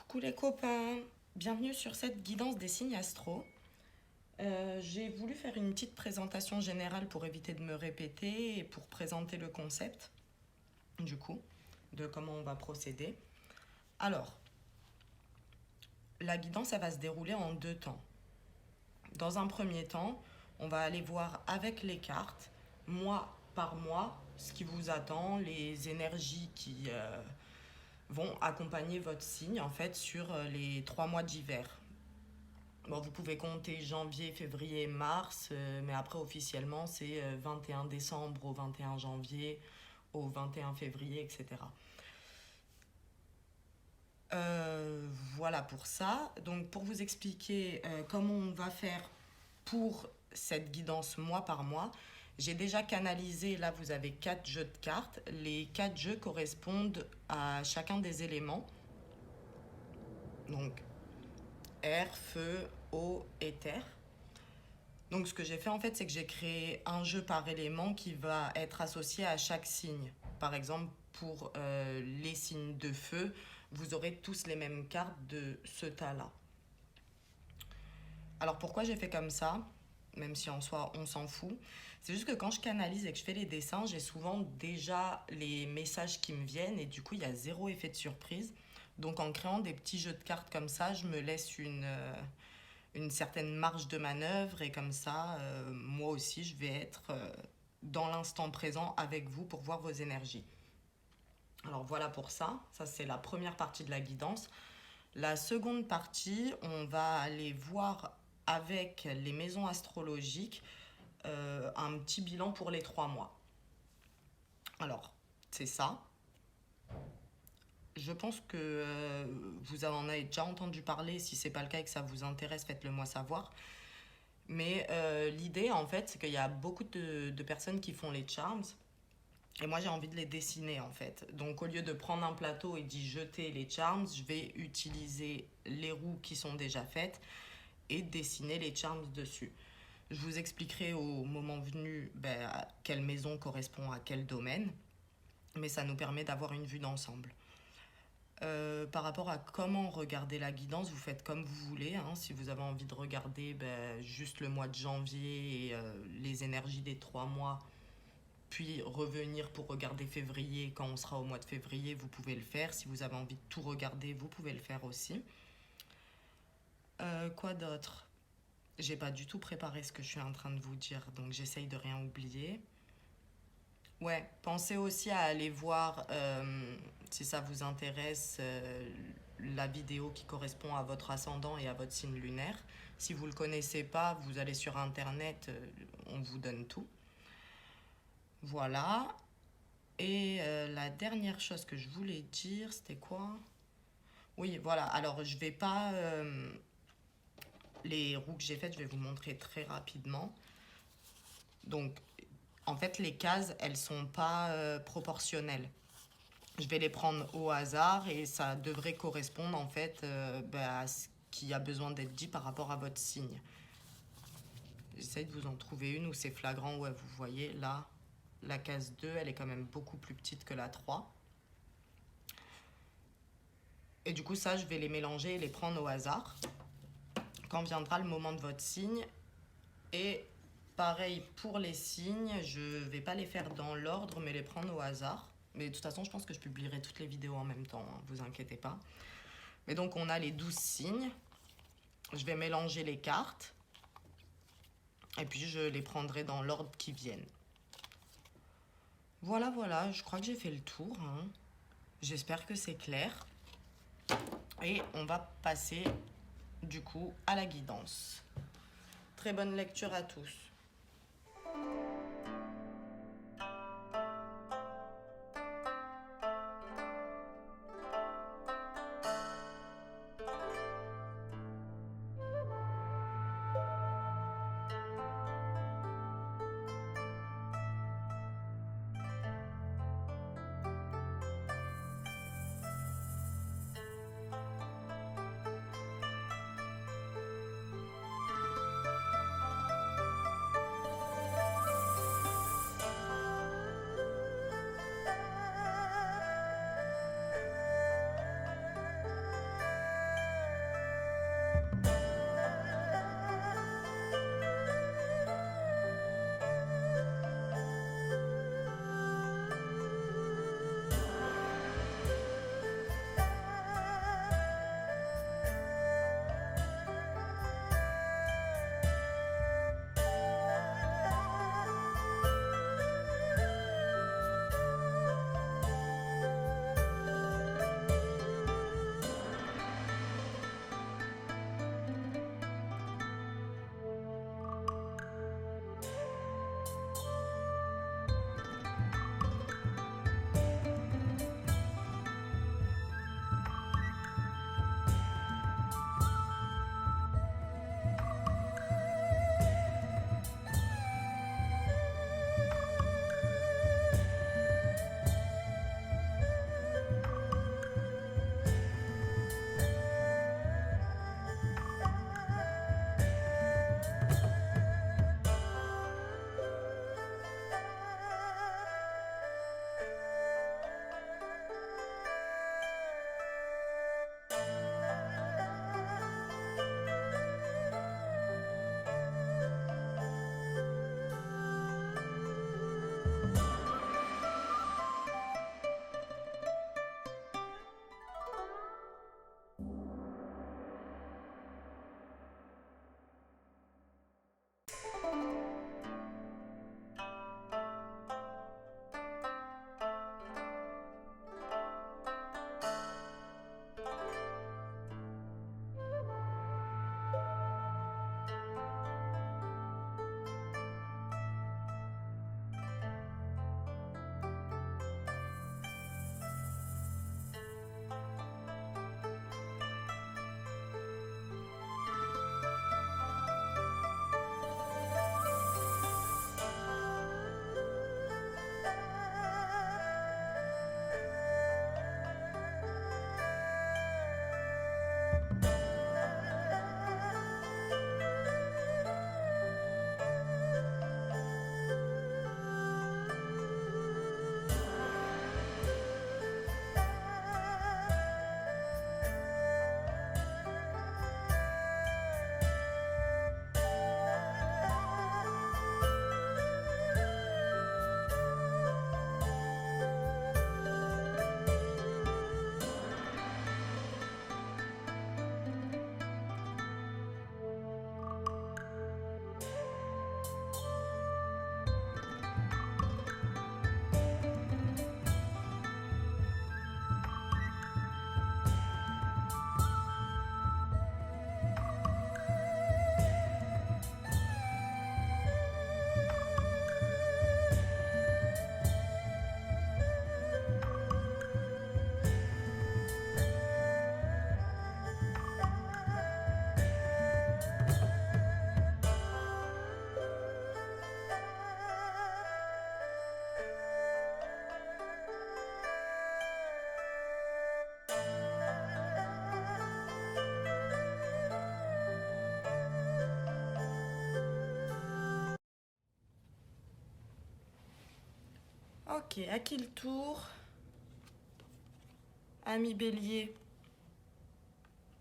Coucou les copains, bienvenue sur cette guidance des signes astro. J'ai voulu faire une petite présentation générale pour éviter de me répéter et pour présenter le concept, du coup, de comment on va procéder. Alors, la guidance, elle va se dérouler en deux temps. Dans un premier temps, on va aller voir avec les cartes, mois par mois, ce qui vous attend, les énergies qui vont accompagner votre signe en fait sur les 3 mois d'hiver. Bon, vous pouvez compter janvier, février, mars, mais après officiellement c'est 21 décembre au 21 janvier, au 21 février, etc. Voilà pour ça. Donc pour vous expliquer comment on va faire pour cette guidance mois par mois, j'ai déjà canalisé, là vous avez 4 jeux de cartes. Les 4 jeux correspondent à chacun des éléments. Donc air, feu, eau et terre. Donc ce que j'ai fait en fait, c'est que j'ai créé un jeu par élément qui va être associé à chaque signe. Par exemple, pour les signes de feu, vous aurez tous les mêmes cartes de ce tas-là. Alors pourquoi j'ai fait comme ça, même si en soi on s'en fout, c'est juste que quand je canalise et que je fais les dessins, j'ai souvent déjà les messages qui me viennent et du coup il y a zéro effet de surprise. Donc en créant des petits jeux de cartes comme ça, je me laisse une certaine marge de manœuvre et comme ça, moi aussi, je vais être dans l'instant présent avec vous pour voir vos énergies. Alors voilà pour ça, ça c'est la première partie de la guidance. La seconde partie, on va aller voir avec les maisons astrologiques un petit bilan pour les 3 mois. Alors, c'est ça. Je pense que vous en avez déjà entendu parler. Si ce n'est pas le cas et que ça vous intéresse, faites-le moi savoir. Mais l'idée, en fait, c'est qu'il y a beaucoup de personnes qui font les charms. Et moi, j'ai envie de les dessiner, en fait. Donc, au lieu de prendre un plateau et d'y jeter les charms, je vais utiliser les roues qui sont déjà faites et dessiner les charms dessus. Je vous expliquerai au moment venu quelle maison correspond à quel domaine. Mais ça nous permet d'avoir une vue d'ensemble. Par rapport à comment regarder la guidance, vous faites comme vous voulez. Hein. Si vous avez envie de regarder juste le mois de janvier et les énergies des 3 mois, puis revenir pour regarder février quand on sera au mois de février, vous pouvez le faire. Si vous avez envie de tout regarder, vous pouvez le faire aussi. Quoi d'autre? J'ai pas du tout préparé ce que je suis en train de vous dire, donc j'essaye de rien oublier. Ouais, pensez aussi à aller voir, si ça vous intéresse, la vidéo qui correspond à votre ascendant et à votre signe lunaire. Si vous ne le connaissez pas, vous allez sur Internet, on vous donne tout. Voilà. Et la dernière chose que je voulais dire, c'était quoi? Oui, voilà. Alors, je vais pas... les roues que j'ai faites, je vais vous montrer très rapidement. Donc, en fait, les cases, elles sont pas proportionnelles. Je vais les prendre au hasard et ça devrait correspondre en fait à ce qui a besoin d'être dit par rapport à votre signe. J'essaie de vous en trouver une où c'est flagrant. Ouais, vous voyez là, la case 2, elle est quand même beaucoup plus petite que la 3. Et du coup, ça, je vais les mélanger et les prendre au hasard quand viendra le moment de votre signe. Et pareil pour les signes, je vais pas les faire dans l'ordre, mais les prendre au hasard. Mais de toute façon, je pense que je publierai toutes les vidéos en même temps, hein, vous inquiétez pas. Mais donc, on a les 12 signes. Je vais mélanger les cartes. Et puis, je les prendrai dans l'ordre qui viennent. Voilà, voilà, je crois que j'ai fait le tour. Hein. J'espère que c'est clair. Et on va passer, du coup, à la guidance. Très bonne lecture à tous. Ok, à qui le tour? Ami Bélier,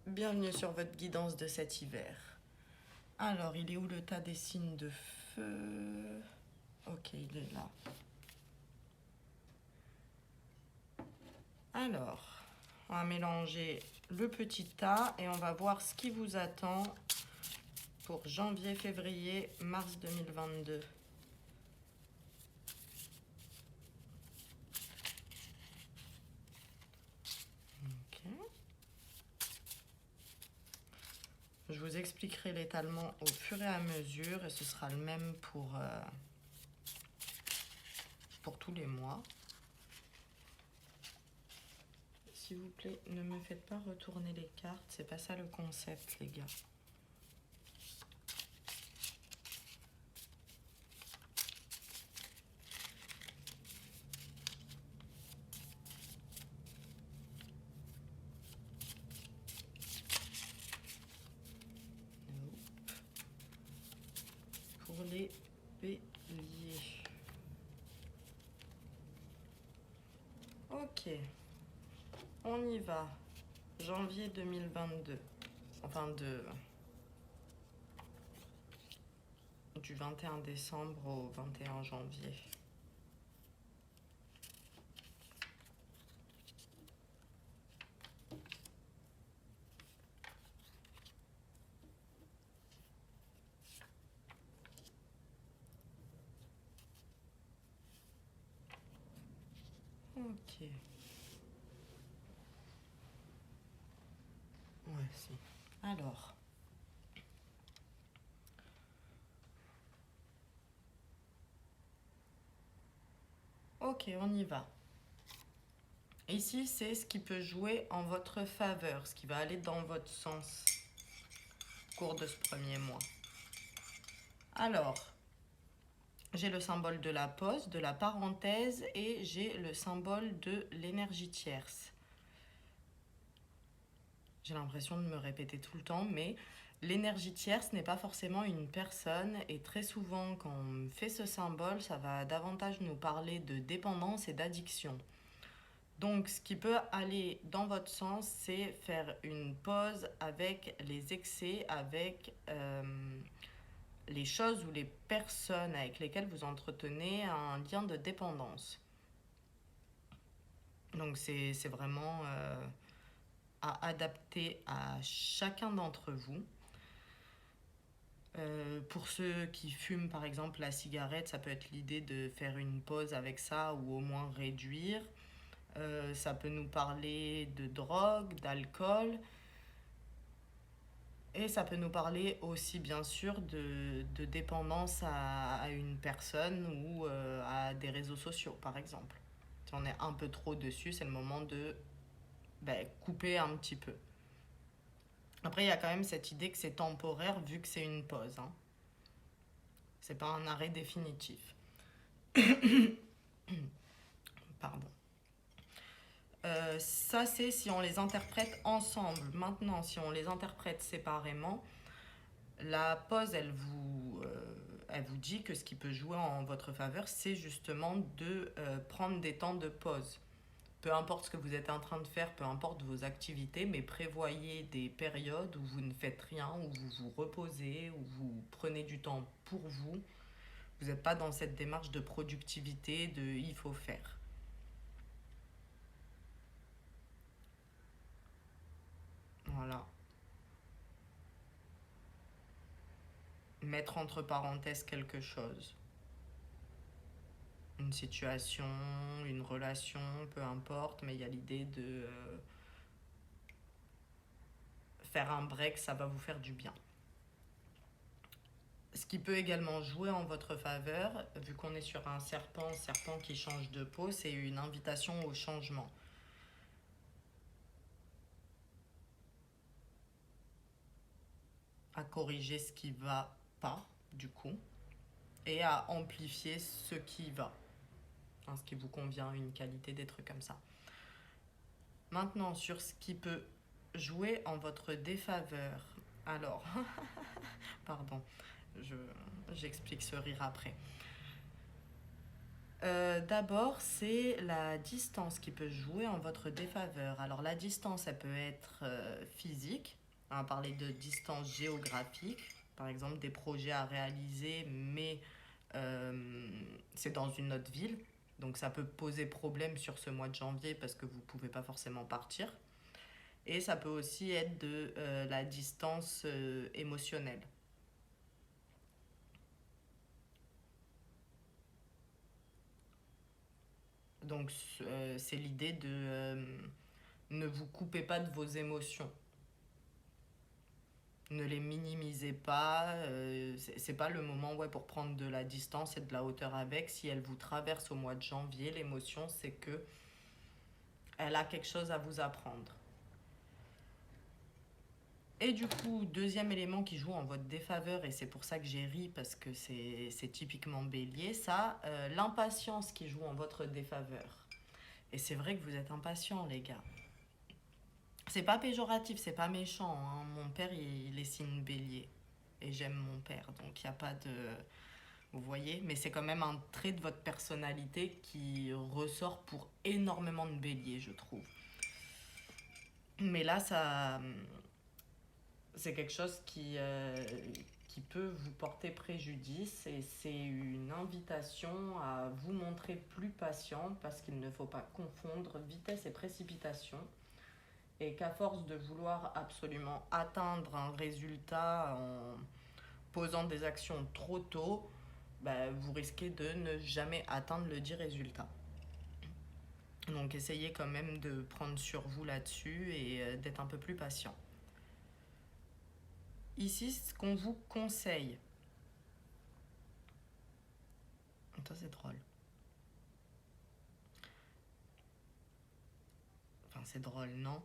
bienvenue sur votre guidance de cet hiver. Alors, il est où le tas des signes de feu? Ok, il est là. Alors, on va mélanger le petit tas et on va voir ce qui vous attend pour janvier, février, mars 2022. Ok. Je vous expliquerai l'étalement au fur et à mesure et ce sera le même pour tous les mois. S'il vous plaît, ne me faites pas retourner les cartes, c'est pas ça le concept, les gars. Pour les béliers. Ok, on y va. Janvier 2022. Enfin, du 21 décembre au 21 janvier. Ok. Ouais, si. Alors. Ok, on y va. Ici, c'est ce qui peut jouer en votre faveur, ce qui va aller dans votre sens au cours de ce premier mois. Alors, j'ai le symbole de la pause, de la parenthèse et j'ai le symbole de l'énergie tierce. J'ai l'impression de me répéter tout le temps, mais l'énergie tierce n'est pas forcément une personne et très souvent quand on fait ce symbole, ça va davantage nous parler de dépendance et d'addiction. Donc ce qui peut aller dans votre sens, c'est faire une pause avec les excès, avec les choses ou les personnes avec lesquelles vous entretenez un lien de dépendance. Donc c'est vraiment à adapter à chacun d'entre vous. Pour ceux qui fument par exemple la cigarette, ça peut être l'idée de faire une pause avec ça ou au moins réduire. Ça peut nous parler de drogue, d'alcool. Et ça peut nous parler aussi bien sûr de dépendance à une personne ou à des réseaux sociaux par exemple. Si on est un peu trop dessus, c'est le moment de couper un petit peu. Après, il y a quand même cette idée que c'est temporaire vu que c'est une pause. Hein. C'est pas un arrêt définitif. Pardon. Ça, c'est si on les interprète ensemble. Maintenant, si on les interprète séparément, la pause, elle vous dit que ce qui peut jouer en votre faveur, c'est justement de prendre des temps de pause. Peu importe ce que vous êtes en train de faire, peu importe vos activités, mais prévoyez des périodes où vous ne faites rien, où vous vous reposez, où vous prenez du temps pour vous. Vous n'êtes pas dans cette démarche de productivité, de il faut faire. Voilà. Mettre entre parenthèses quelque chose. Une situation, une relation, peu importe, mais il y a l'idée de faire un break, ça va vous faire du bien. Ce qui peut également jouer en votre faveur, vu qu'on est sur un serpent qui change de peau, c'est une invitation au changement. À corriger ce qui va pas, du coup, et à amplifier ce qui va. Enfin, ce qui vous convient, une qualité, des trucs comme ça. Maintenant, sur ce qui peut jouer en votre défaveur. Alors, pardon, j'explique ce rire après. D'abord, c'est la distance qui peut jouer en votre défaveur. Alors la distance, elle peut être physique. On va parler de distance géographique, par exemple des projets à réaliser, mais euh, c'est dans une autre ville. Donc ça peut poser problème sur ce mois de janvier parce que vous ne pouvez pas forcément partir. Et ça peut aussi être de la distance émotionnelle. Donc c'est l'idée de ne vous coupez pas de vos émotions. Ne les minimisez pas. C'est pas le moment ouais, pour prendre de la distance et de la hauteur avec. Si elle vous traverse au mois de janvier, l'émotion, c'est que elle a quelque chose à vous apprendre. Et du coup, deuxième élément qui joue en votre défaveur, et c'est pour ça que j'ai ri, parce que c'est typiquement bélier, ça, l'impatience qui joue en votre défaveur. Et c'est vrai que vous êtes impatient, les gars. C'est pas péjoratif, c'est pas méchant, hein. Mon père, il est signe bélier. Et j'aime mon père, donc il n'y a pas de... Vous voyez, mais c'est quand même un trait de votre personnalité qui ressort pour énormément de béliers, je trouve. Mais là, ça, c'est quelque chose qui peut vous porter préjudice et c'est une invitation à vous montrer plus patient parce qu'il ne faut pas confondre vitesse et précipitation et qu'à force de vouloir absolument atteindre un résultat en posant des actions trop tôt, bah, vous risquez de ne jamais atteindre le dit résultat. Donc essayez quand même de prendre sur vous là-dessus et d'être un peu plus patient. Ici, ce qu'on vous conseille, ça c'est drôle. Enfin, c'est drôle, non?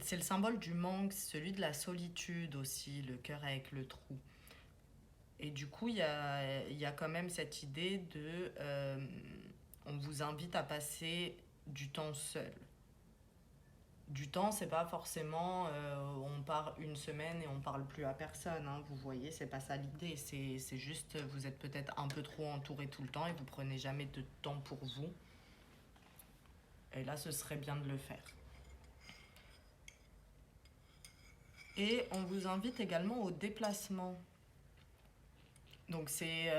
C'est le symbole du manque, celui de la solitude aussi, le cœur avec le trou. Et du coup, il y a quand même cette idée de... on vous invite à passer du temps seul. Du temps, c'est pas forcément on part une semaine et on parle plus à personne, hein, vous voyez, c'est pas ça l'idée. C'est juste, vous êtes peut-être un peu trop entouré tout le temps et vous prenez jamais de temps pour vous. Et là, ce serait bien de le faire. Et on vous invite également au déplacement. Donc c'est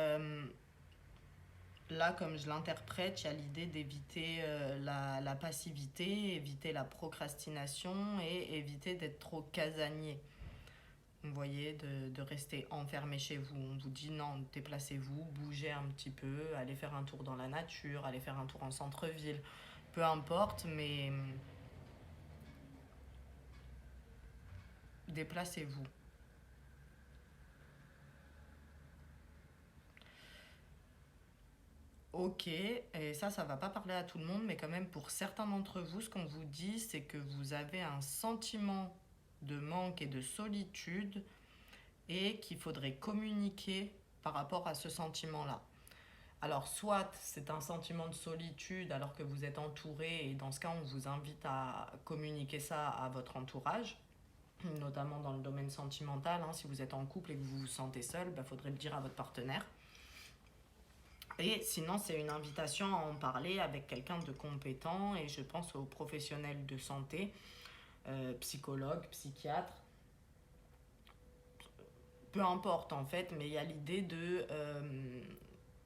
là, comme je l'interprète, il y a l'idée d'éviter la passivité, éviter la procrastination et éviter d'être trop casanier. Vous voyez, de rester enfermé chez vous. On vous dit non, déplacez-vous, bougez un petit peu, allez faire un tour dans la nature, allez faire un tour en centre-ville. Peu importe, mais déplacez-vous. Ok, et ça va pas parler à tout le monde, mais quand même pour certains d'entre vous, ce qu'on vous dit, c'est que vous avez un sentiment de manque et de solitude et qu'il faudrait communiquer par rapport à ce sentiment-là. Alors, soit c'est un sentiment de solitude alors que vous êtes entouré, et dans ce cas, on vous invite à communiquer ça à votre entourage, notamment dans le domaine sentimental, hein. Si vous êtes en couple et que vous vous sentez seul, il faudrait le dire à votre partenaire. Et sinon, c'est une invitation à en parler avec quelqu'un de compétent, et je pense aux professionnels de santé, psychologues, psychiatres, peu importe en fait, mais il y a l'idée de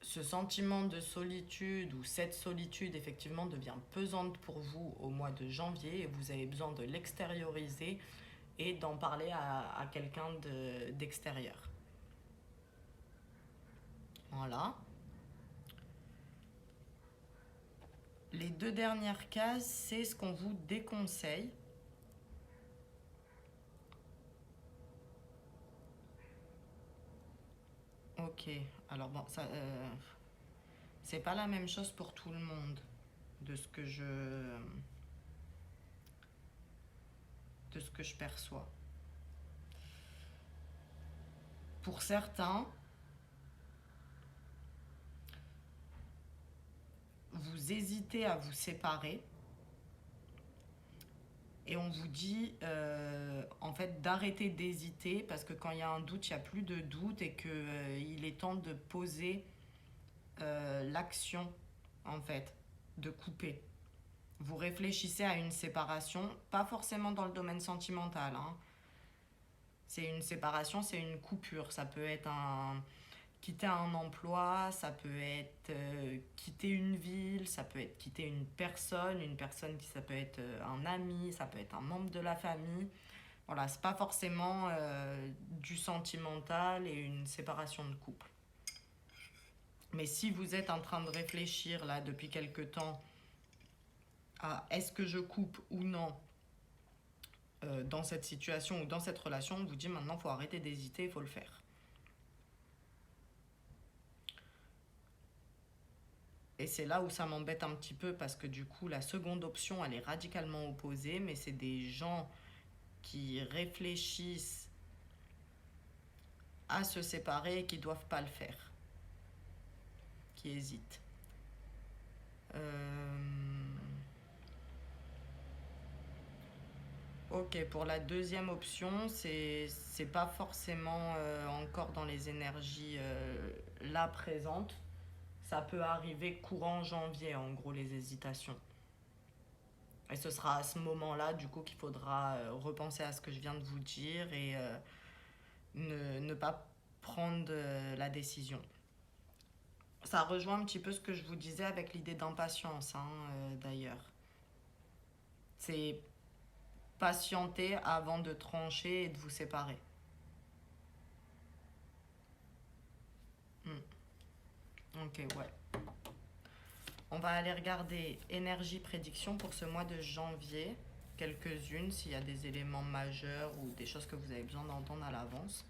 ce sentiment de solitude ou cette solitude effectivement devient pesante pour vous au mois de janvier et vous avez besoin de l'extérioriser et d'en parler à quelqu'un d'extérieur. Voilà. Les deux dernières cases, c'est ce qu'on vous déconseille. Ok, alors bon, ça, c'est pas la même chose pour tout le monde, de ce que je perçois. Pour certains, vous hésitez à vous séparer et on vous dit en fait d'arrêter d'hésiter parce que quand il y a un doute, il n'y a plus de doute et qu'il est temps de poser l'action, en fait, de couper. Vous réfléchissez à une séparation, pas forcément dans le domaine sentimental, hein. C'est une séparation, c'est une coupure. Ça peut être quitter un emploi, ça peut être quitter une ville, ça peut être quitter une personne qui ça peut être un ami, ça peut être un membre de la famille. Voilà, c'est pas forcément du sentimental et une séparation de couple. Mais si vous êtes en train de réfléchir là depuis quelque temps à est-ce que je coupe ou non dans cette situation ou dans cette relation, on vous dit maintenant il faut arrêter d'hésiter, il faut le faire. Et c'est là où ça m'embête un petit peu parce que du coup la seconde option elle est radicalement opposée, mais c'est des gens qui réfléchissent à se séparer et qui ne doivent pas le faire, qui hésitent. Ok, pour la deuxième option, c'est pas forcément encore dans les énergies là présentes. Ça peut arriver courant janvier, en gros, les hésitations. Et ce sera à ce moment-là, du coup, qu'il faudra repenser à ce que je viens de vous dire et ne pas prendre la décision. Ça rejoint un petit peu ce que je vous disais avec l'idée d'impatience, hein, d'ailleurs. C'est patienter avant de trancher et de vous séparer. Ok, ouais. On va aller regarder énergie prédiction pour ce mois de janvier. Quelques-unes, s'il y a des éléments majeurs ou des choses que vous avez besoin d'entendre à l'avance.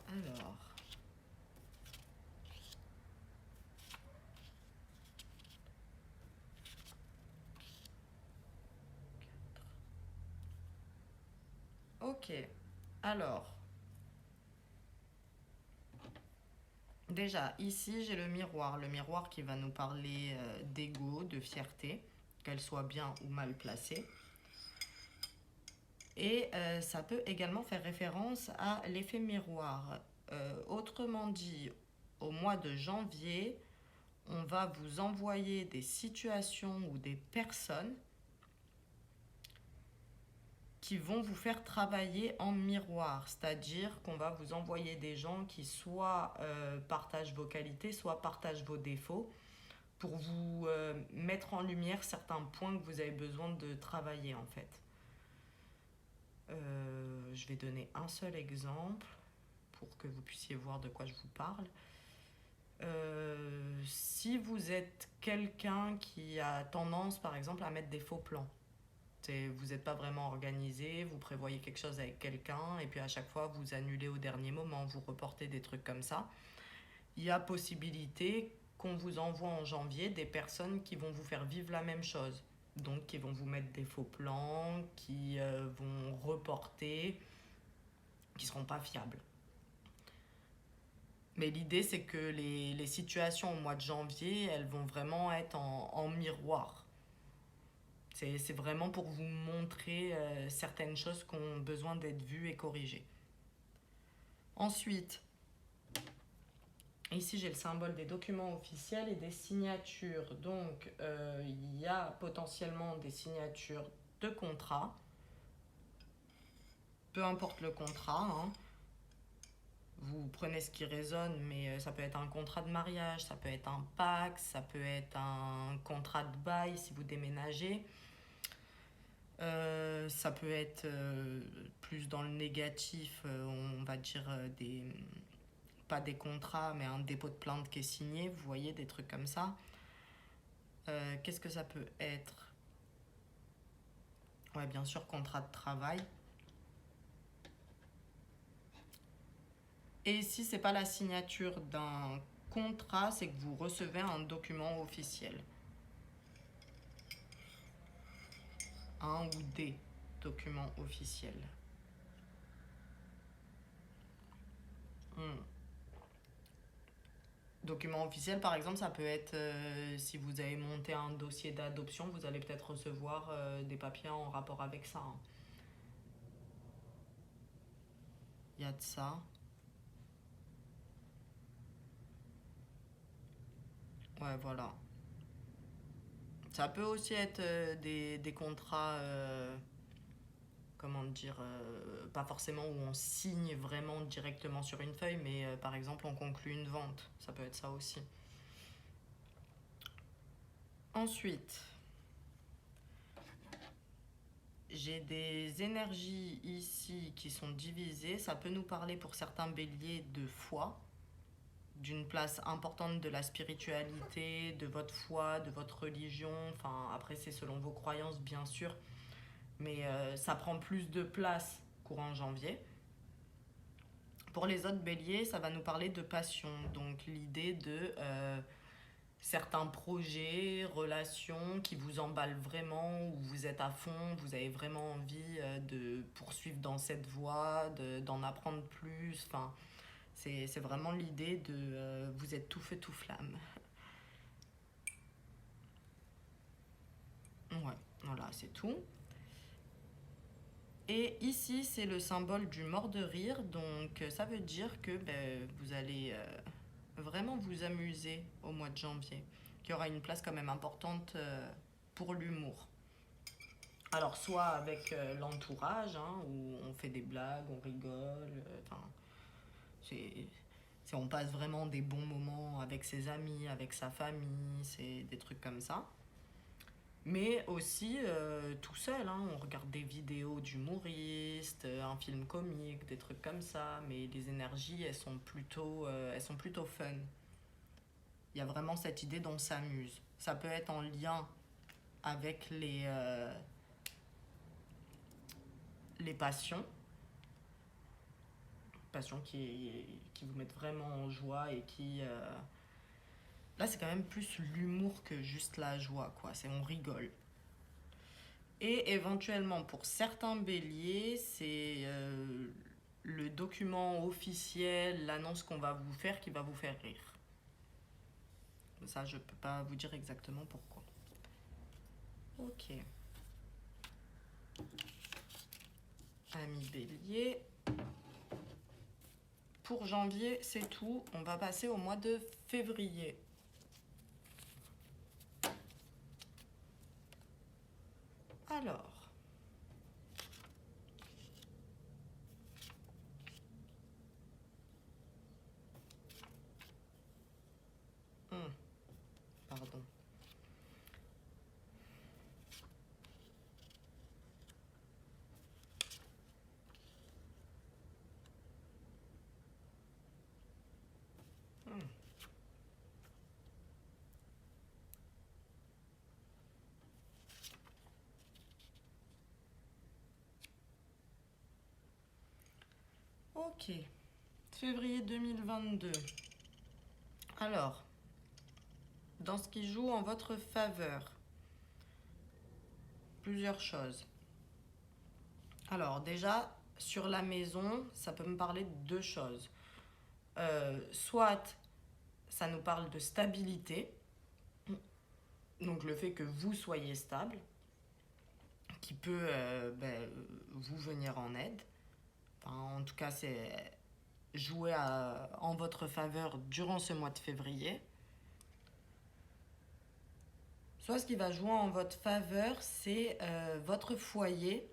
Alors. Ok. Alors. Déjà, ici, j'ai le miroir. Le miroir qui va nous parler d'ego, de fierté, qu'elle soit bien ou mal placée. Et ça peut également faire référence à l'effet miroir. Autrement dit, au mois de janvier, on va vous envoyer des situations ou des personnes qui vont vous faire travailler en miroir. C'est-à-dire qu'on va vous envoyer des gens qui soit partagent vos qualités, soit partagent vos défauts pour vous mettre en lumière certains points que vous avez besoin de travailler en fait. Je vais donner un seul exemple pour que vous puissiez voir de quoi je vous parle. Si vous êtes quelqu'un qui a tendance par exemple à mettre des faux plans, vous n'êtes pas vraiment organisé, vous prévoyez quelque chose avec quelqu'un et puis à chaque fois vous annulez au dernier moment, vous reportez des trucs comme ça, il y a possibilité qu'on vous envoie en janvier des personnes qui vont vous faire vivre la même chose. Donc qui vont vous mettre des faux plans, qui vont reporter, qui ne seront pas fiables. Mais l'idée, c'est que les situations au mois de janvier, elles vont vraiment être en miroir. C'est vraiment pour vous montrer certaines choses qui ont besoin d'être vues et corrigées. Ensuite, ici, j'ai le symbole des documents officiels et des signatures. Donc, il y a potentiellement des signatures de contrat. Peu importe le contrat, hein. Vous prenez ce qui résonne, mais ça peut être un contrat de mariage, ça peut être un pacte, ça peut être un contrat de bail si vous déménagez. Ça peut être plus dans le négatif, on va dire pas des contrats, mais un dépôt de plainte qui est signé, vous voyez, des trucs comme ça. Qu'est-ce que ça peut être? Ouais, bien sûr, contrat de travail. Et si c'est pas la signature d'un contrat, c'est que vous recevez un document officiel. Un ou des documents officiels. Document officiel, par exemple, ça peut être si vous avez monté un dossier d'adoption, vous allez peut-être recevoir des papiers en rapport avec ça, hein. Il y a de ça. Ouais, voilà. Ça peut aussi être des contrats, comment dire, pas forcément où on signe vraiment directement sur une feuille, mais par exemple on conclut une vente. Ça peut être ça aussi. Ensuite, j'ai des énergies ici qui sont divisées. Ça peut nous parler pour certains béliers de foi, d'une place importante de la spiritualité, de votre foi, de votre religion. Enfin, après, c'est selon vos croyances, bien sûr. Mais ça prend plus de place courant janvier. Pour les autres béliers, ça va nous parler de passion. Donc, l'idée de certains projets, relations qui vous emballent vraiment, où vous êtes à fond, vous avez vraiment envie de poursuivre dans cette voie, d'en apprendre plus. Enfin, c'est vraiment l'idée de vous êtes tout feu, tout flamme. Ouais, voilà, c'est tout. Et ici, c'est le symbole du mort de rire. Donc, ça veut dire que vous allez vraiment vous amuser au mois de janvier. Qu'il y aura une place quand même importante pour l'humour. Alors, soit avec l'entourage, hein, où on fait des blagues, on rigole. Enfin, c'est, on passe vraiment des bons moments avec ses amis, avec sa famille, c'est des trucs comme ça. Mais aussi tout seul, hein, on regarde des vidéos d'humoristes, un film comique, des trucs comme ça. Mais les énergies, elles sont plutôt fun. Il y a vraiment cette idée d'on s'amuse. Ça peut être en lien avec les passions. Passions qui vous mettent vraiment en joie et qui... Là, c'est quand même plus l'humour que juste la joie, quoi. C'est on rigole. Et éventuellement, pour certains béliers, c'est le document officiel, l'annonce qu'on va vous faire qui va vous faire rire. Ça, je peux pas vous dire exactement pourquoi. Ok. Ami bélier. Pour janvier, c'est tout. On va passer au mois de février. Alors. Pardon. Ok. Février 2022. Alors, dans ce qui joue en votre faveur, plusieurs choses. Alors déjà, sur la maison, ça peut me parler de deux choses. Soit ça nous parle de stabilité, donc le fait que vous soyez stable, qui peut vous venir en aide. Enfin, en tout cas, c'est jouer en votre faveur durant ce mois de février. Soit ce qui va jouer en votre faveur, c'est votre foyer.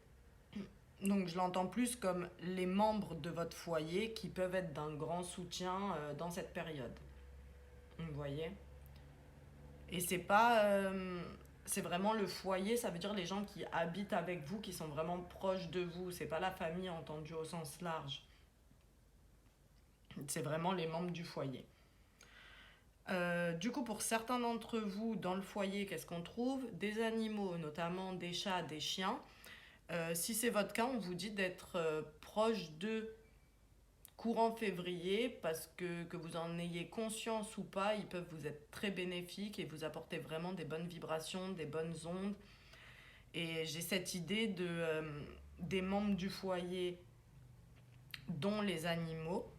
Donc je l'entends plus comme les membres de votre foyer qui peuvent être d'un grand soutien dans cette période. Vous voyez? Et c'est pas... c'est vraiment le foyer, ça veut dire les gens qui habitent avec vous, qui sont vraiment proches de vous. C'est pas la famille entendue au sens large. C'est vraiment les membres du foyer. Du coup, pour certains d'entre vous, dans le foyer, qu'est-ce qu'on trouve? Des animaux, notamment des chats, des chiens. Si c'est votre cas, on vous dit d'être proche de courant février parce que vous en ayez conscience ou pas, ils peuvent vous être très bénéfiques et vous apporter vraiment des bonnes vibrations, des bonnes ondes. Et j'ai cette idée des membres du foyer, dont les animaux,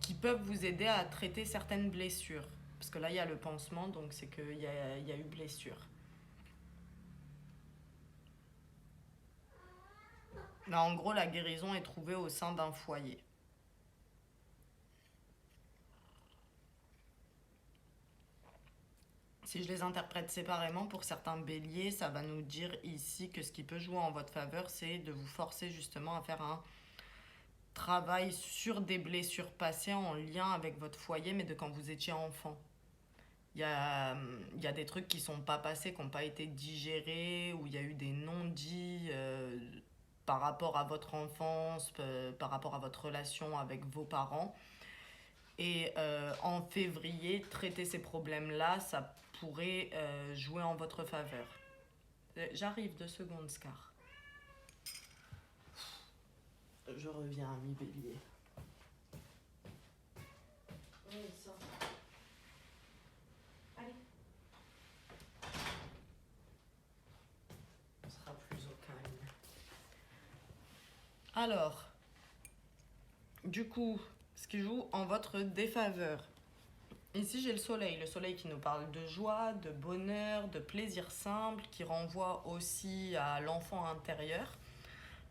qui peuvent vous aider à traiter certaines blessures. Parce que là, il y a le pansement, donc c'est qu'il y a eu blessure. Là, en gros, la guérison est trouvée au sein d'un foyer. Si je les interprète séparément, pour certains béliers, ça va nous dire ici que ce qui peut jouer en votre faveur, c'est de vous forcer justement à faire un travail sur des blessures passées en lien avec votre foyer, mais de quand vous étiez enfant. Il y a des trucs qui sont pas passés, qui n'ont pas été digérés, où il y a eu des non-dits par rapport à votre enfance, par rapport à votre relation avec vos parents. Et en février, traiter ces problèmes-là, ça pourrait jouer en votre faveur. J'arrive 2 secondes, Scar. Je reviens à mi-bélier. Oui, ça. Allez. On sera plus au calme. Alors, du coup, ce qui joue en votre défaveur. Ici, j'ai le soleil qui nous parle de joie, de bonheur, de plaisir simple, qui renvoie aussi à l'enfant intérieur.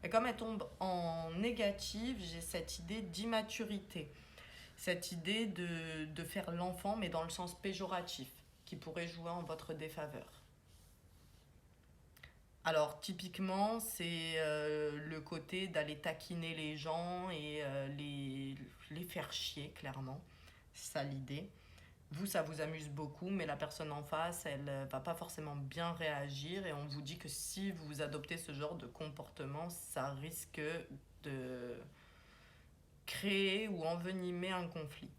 Mais comme elle tombe en négative, j'ai cette idée d'immaturité, cette idée de faire l'enfant, mais dans le sens péjoratif, qui pourrait jouer en votre défaveur. Alors, typiquement, c'est le côté d'aller taquiner les gens et les faire chier, clairement. C'est ça l'idée. Vous, ça vous amuse beaucoup, mais la personne en face, elle va pas forcément bien réagir. Et on vous dit que si vous adoptez ce genre de comportement, ça risque de créer ou envenimer un conflit.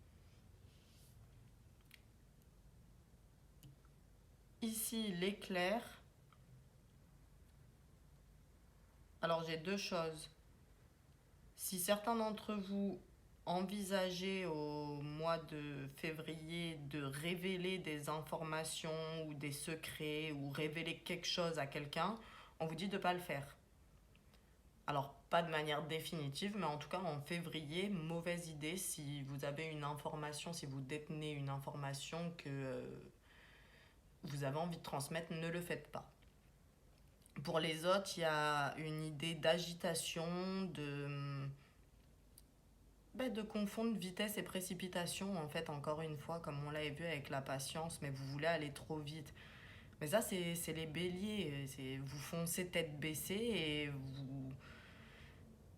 Ici, l'éclair. Alors, j'ai 2 choses. Si certains d'entre vous envisageaient au mois de février de révéler des informations ou des secrets ou révéler quelque chose à quelqu'un, on vous dit de ne pas le faire. Alors, pas de manière définitive, mais en tout cas, en février, mauvaise idée si vous avez une information, si vous détenez une information que vous avez envie de transmettre, ne le faites pas. Pour les autres, il y a une idée d'agitation, de confondre vitesse et précipitation, en fait, encore une fois, comme on l'avait vu avec la patience, mais vous voulez aller trop vite. Mais ça, c'est les béliers. Vous foncez tête baissée et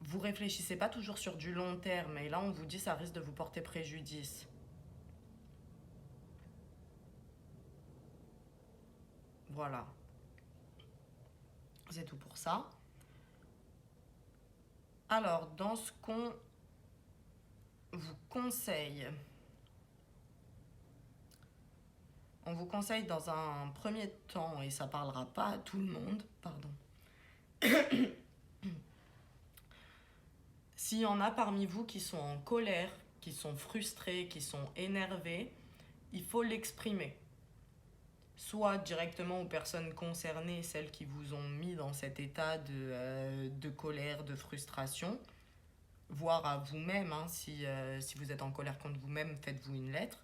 vous réfléchissez pas toujours sur du long terme. Et là, on vous dit ça risque de vous porter préjudice. Voilà. C'est tout pour ça. Alors, dans ce qu'on vous conseille, on vous conseille dans un premier temps, et ça parlera pas à tout le monde, pardon. S'il y en a parmi vous qui sont en colère, qui sont frustrés, qui sont énervés, il faut l'exprimer. Soit directement aux personnes concernées, celles qui vous ont mis dans cet état de colère, de frustration, voire à vous-même, hein, si vous êtes en colère contre vous-même, faites-vous une lettre.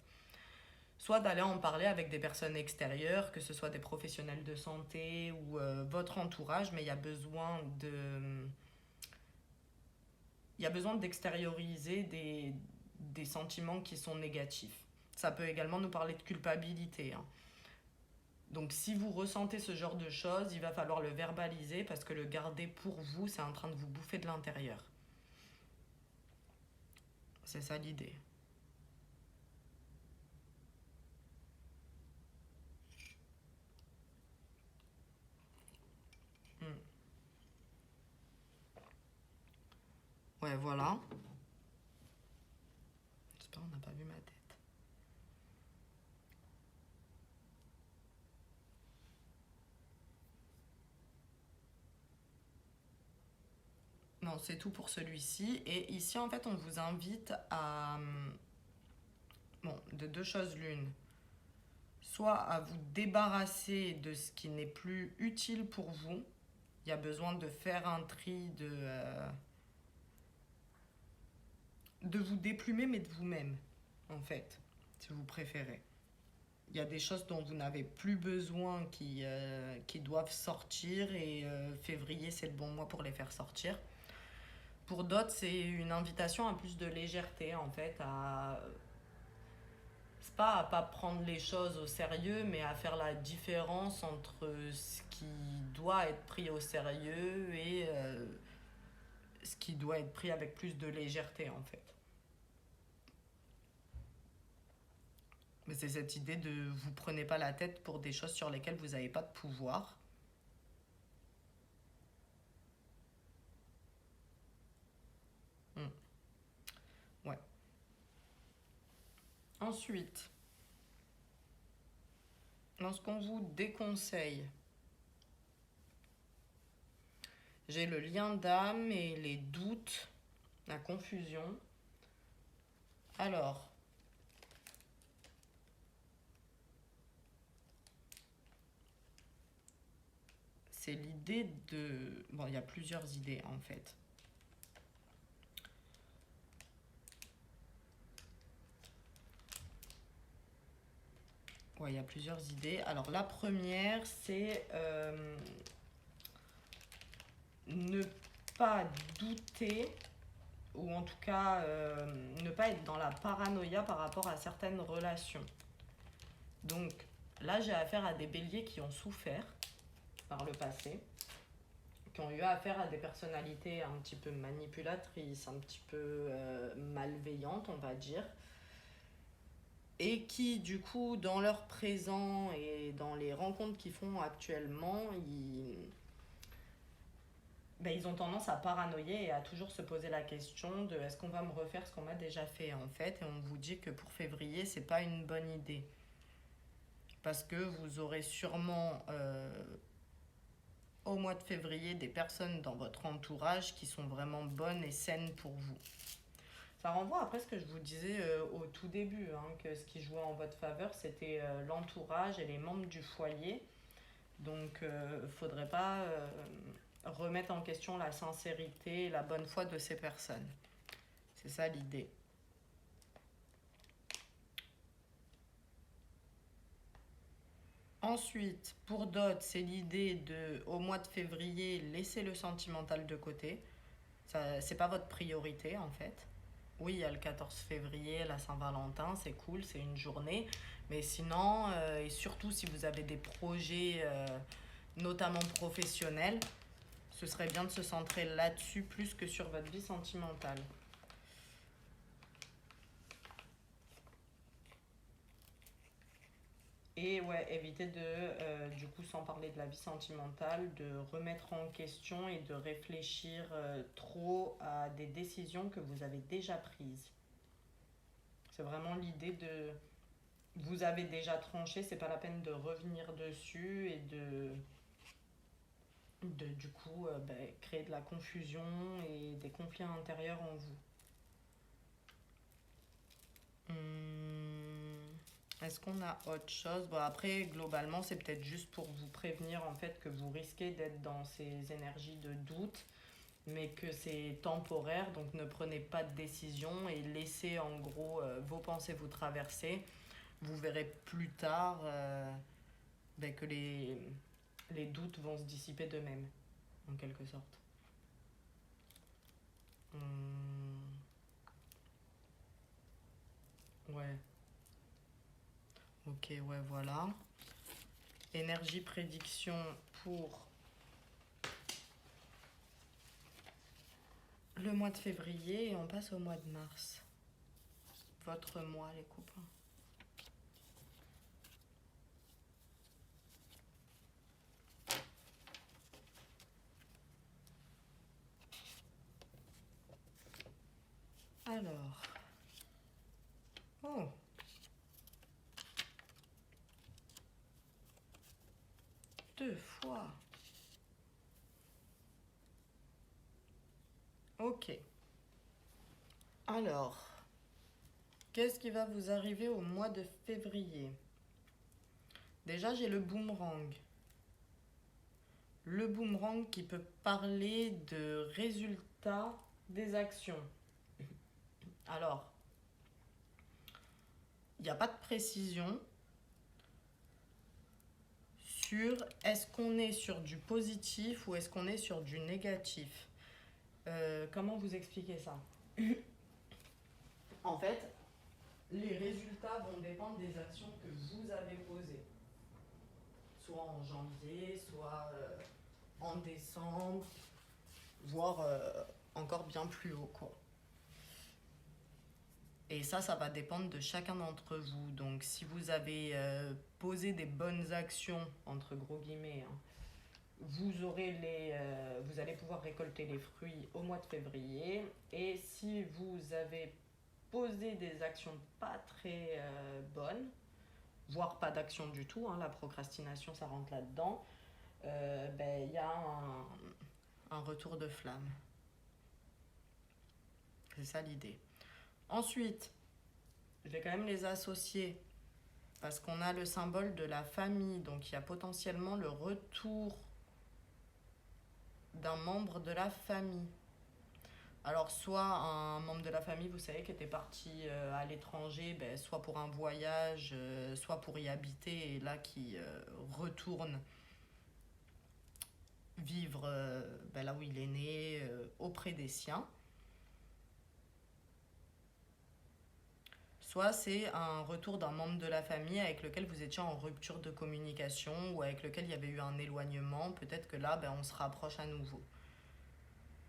Soit d'aller en parler avec des personnes extérieures, que ce soit des professionnels de santé ou votre entourage, mais il y a besoin d'extérioriser des sentiments qui sont négatifs. Ça peut également nous parler de culpabilité, hein. Donc si vous ressentez ce genre de choses, il va falloir le verbaliser parce que le garder pour vous, c'est en train de vous bouffer de l'intérieur. C'est ça l'idée. Hmm. Ouais, voilà. J'espère qu'on n'a pas vu ma tête. Non, c'est tout pour celui-ci. Et ici, en fait, on vous invite à... Bon, de 2 choses l'une. Soit à vous débarrasser de ce qui n'est plus utile pour vous. Il y a besoin de faire un tri, de vous déplumer, mais de vous-même, en fait, si vous préférez. Il y a des choses dont vous n'avez plus besoin qui doivent sortir et février, c'est le bon mois pour les faire sortir. Pour d'autres, c'est une invitation à plus de légèreté, en fait, à... C'est pas à pas prendre les choses au sérieux, mais à faire la différence entre ce qui doit être pris au sérieux et ce qui doit être pris avec plus de légèreté, en fait. Mais c'est cette idée de vous prenez pas la tête pour des choses sur lesquelles vous n'avez pas de pouvoir. Hmm. Ouais. Ensuite, dans ce qu'on vous déconseille, j'ai le lien d'âme et les doutes, la confusion. Alors, c'est l'idée de... Bon, il y a plusieurs idées en fait. Ouais, il y a plusieurs idées. Alors, la première, c'est ne pas douter, ou en tout cas ne pas être dans la paranoïa par rapport à certaines relations. Donc là, j'ai affaire à des béliers qui ont souffert par le passé, qui ont eu affaire à des personnalités un petit peu manipulatrices, un petit peu malveillantes, on va dire, et qui, du coup, dans leur présent et dans les rencontres qu'ils font actuellement, ils ont tendance à paranoïer et à toujours se poser la question de est-ce qu'on va me refaire ce qu'on m'a déjà fait en fait, et on vous dit que pour février, c'est pas une bonne idée. Parce que vous aurez sûrement au mois de février des personnes dans votre entourage qui sont vraiment bonnes et saines pour vous. Ça renvoie après ce que je vous disais au tout début, hein, que ce qui jouait en votre faveur, c'était l'entourage et les membres du foyer. Donc, faudrait pas remettre en question la sincérité et la bonne foi de ces personnes. C'est ça l'idée. Ensuite, pour d'autres, c'est l'idée de, au mois de février, laisser le sentimental de côté. Ça, c'est pas votre priorité en fait. Oui, il y a le 14 février, la Saint-Valentin, c'est cool, c'est une journée. Mais sinon, et surtout si vous avez des projets, notamment professionnels, ce serait bien de se centrer là-dessus plus que sur votre vie sentimentale. Et ouais, éviter de, du coup, sans parler de la vie sentimentale, de remettre en question et de réfléchir trop à des décisions que vous avez déjà prises. C'est vraiment l'idée de vous avez déjà tranché, c'est pas la peine de revenir dessus et de du coup créer de la confusion et des conflits intérieurs en vous. Est-ce qu'on a autre chose? Bon, après, globalement, c'est peut-être juste pour vous prévenir en fait que vous risquez d'être dans ces énergies de doute, mais que c'est temporaire, donc ne prenez pas de décision et laissez en gros vos pensées vous traverser. Vous verrez plus tard que les doutes vont se dissiper d'eux-mêmes, en quelque sorte. Hum, ouais, ok, ouais, voilà. Énergie prédiction pour le mois de février et on passe au mois de mars. Votre mois, les copains. Alors. Oh. Deux fois. Ok. Alors. Qu'est-ce qui va vous arriver au mois de février? Déjà, j'ai le boomerang. Le boomerang qui peut parler de résultats des actions. Alors, il n'y a pas de précision sur est-ce qu'on est sur du positif ou est-ce qu'on est sur du négatif. Comment vous expliquer ça? En fait, les résultats vont dépendre des actions que vous avez posées. Soit en janvier, soit en décembre, voire encore bien plus haut, quoi. Et ça va dépendre de chacun d'entre vous. Donc, si vous avez posé des bonnes actions, entre gros guillemets, hein, vous allez pouvoir récolter les fruits au mois de février. Et si vous avez posé des actions pas très bonnes, voire pas d'action du tout, hein, la procrastination, ça rentre là-dedans, ben, y a un retour de flamme. C'est ça l'idée. Ensuite, je vais quand même les associer parce qu'on a le symbole de la famille, donc il y a potentiellement le retour d'un membre de la famille. Alors soit un membre de la famille, vous savez, qui était parti à l'étranger, ben, soit pour un voyage, soit pour y habiter, et là qui retourne vivre ben, là où il est né, auprès des siens. Soit c'est un retour d'un membre de la famille avec lequel vous étiez en rupture de communication ou avec lequel il y avait eu un éloignement. Peut-être que là, ben, on se rapproche à nouveau.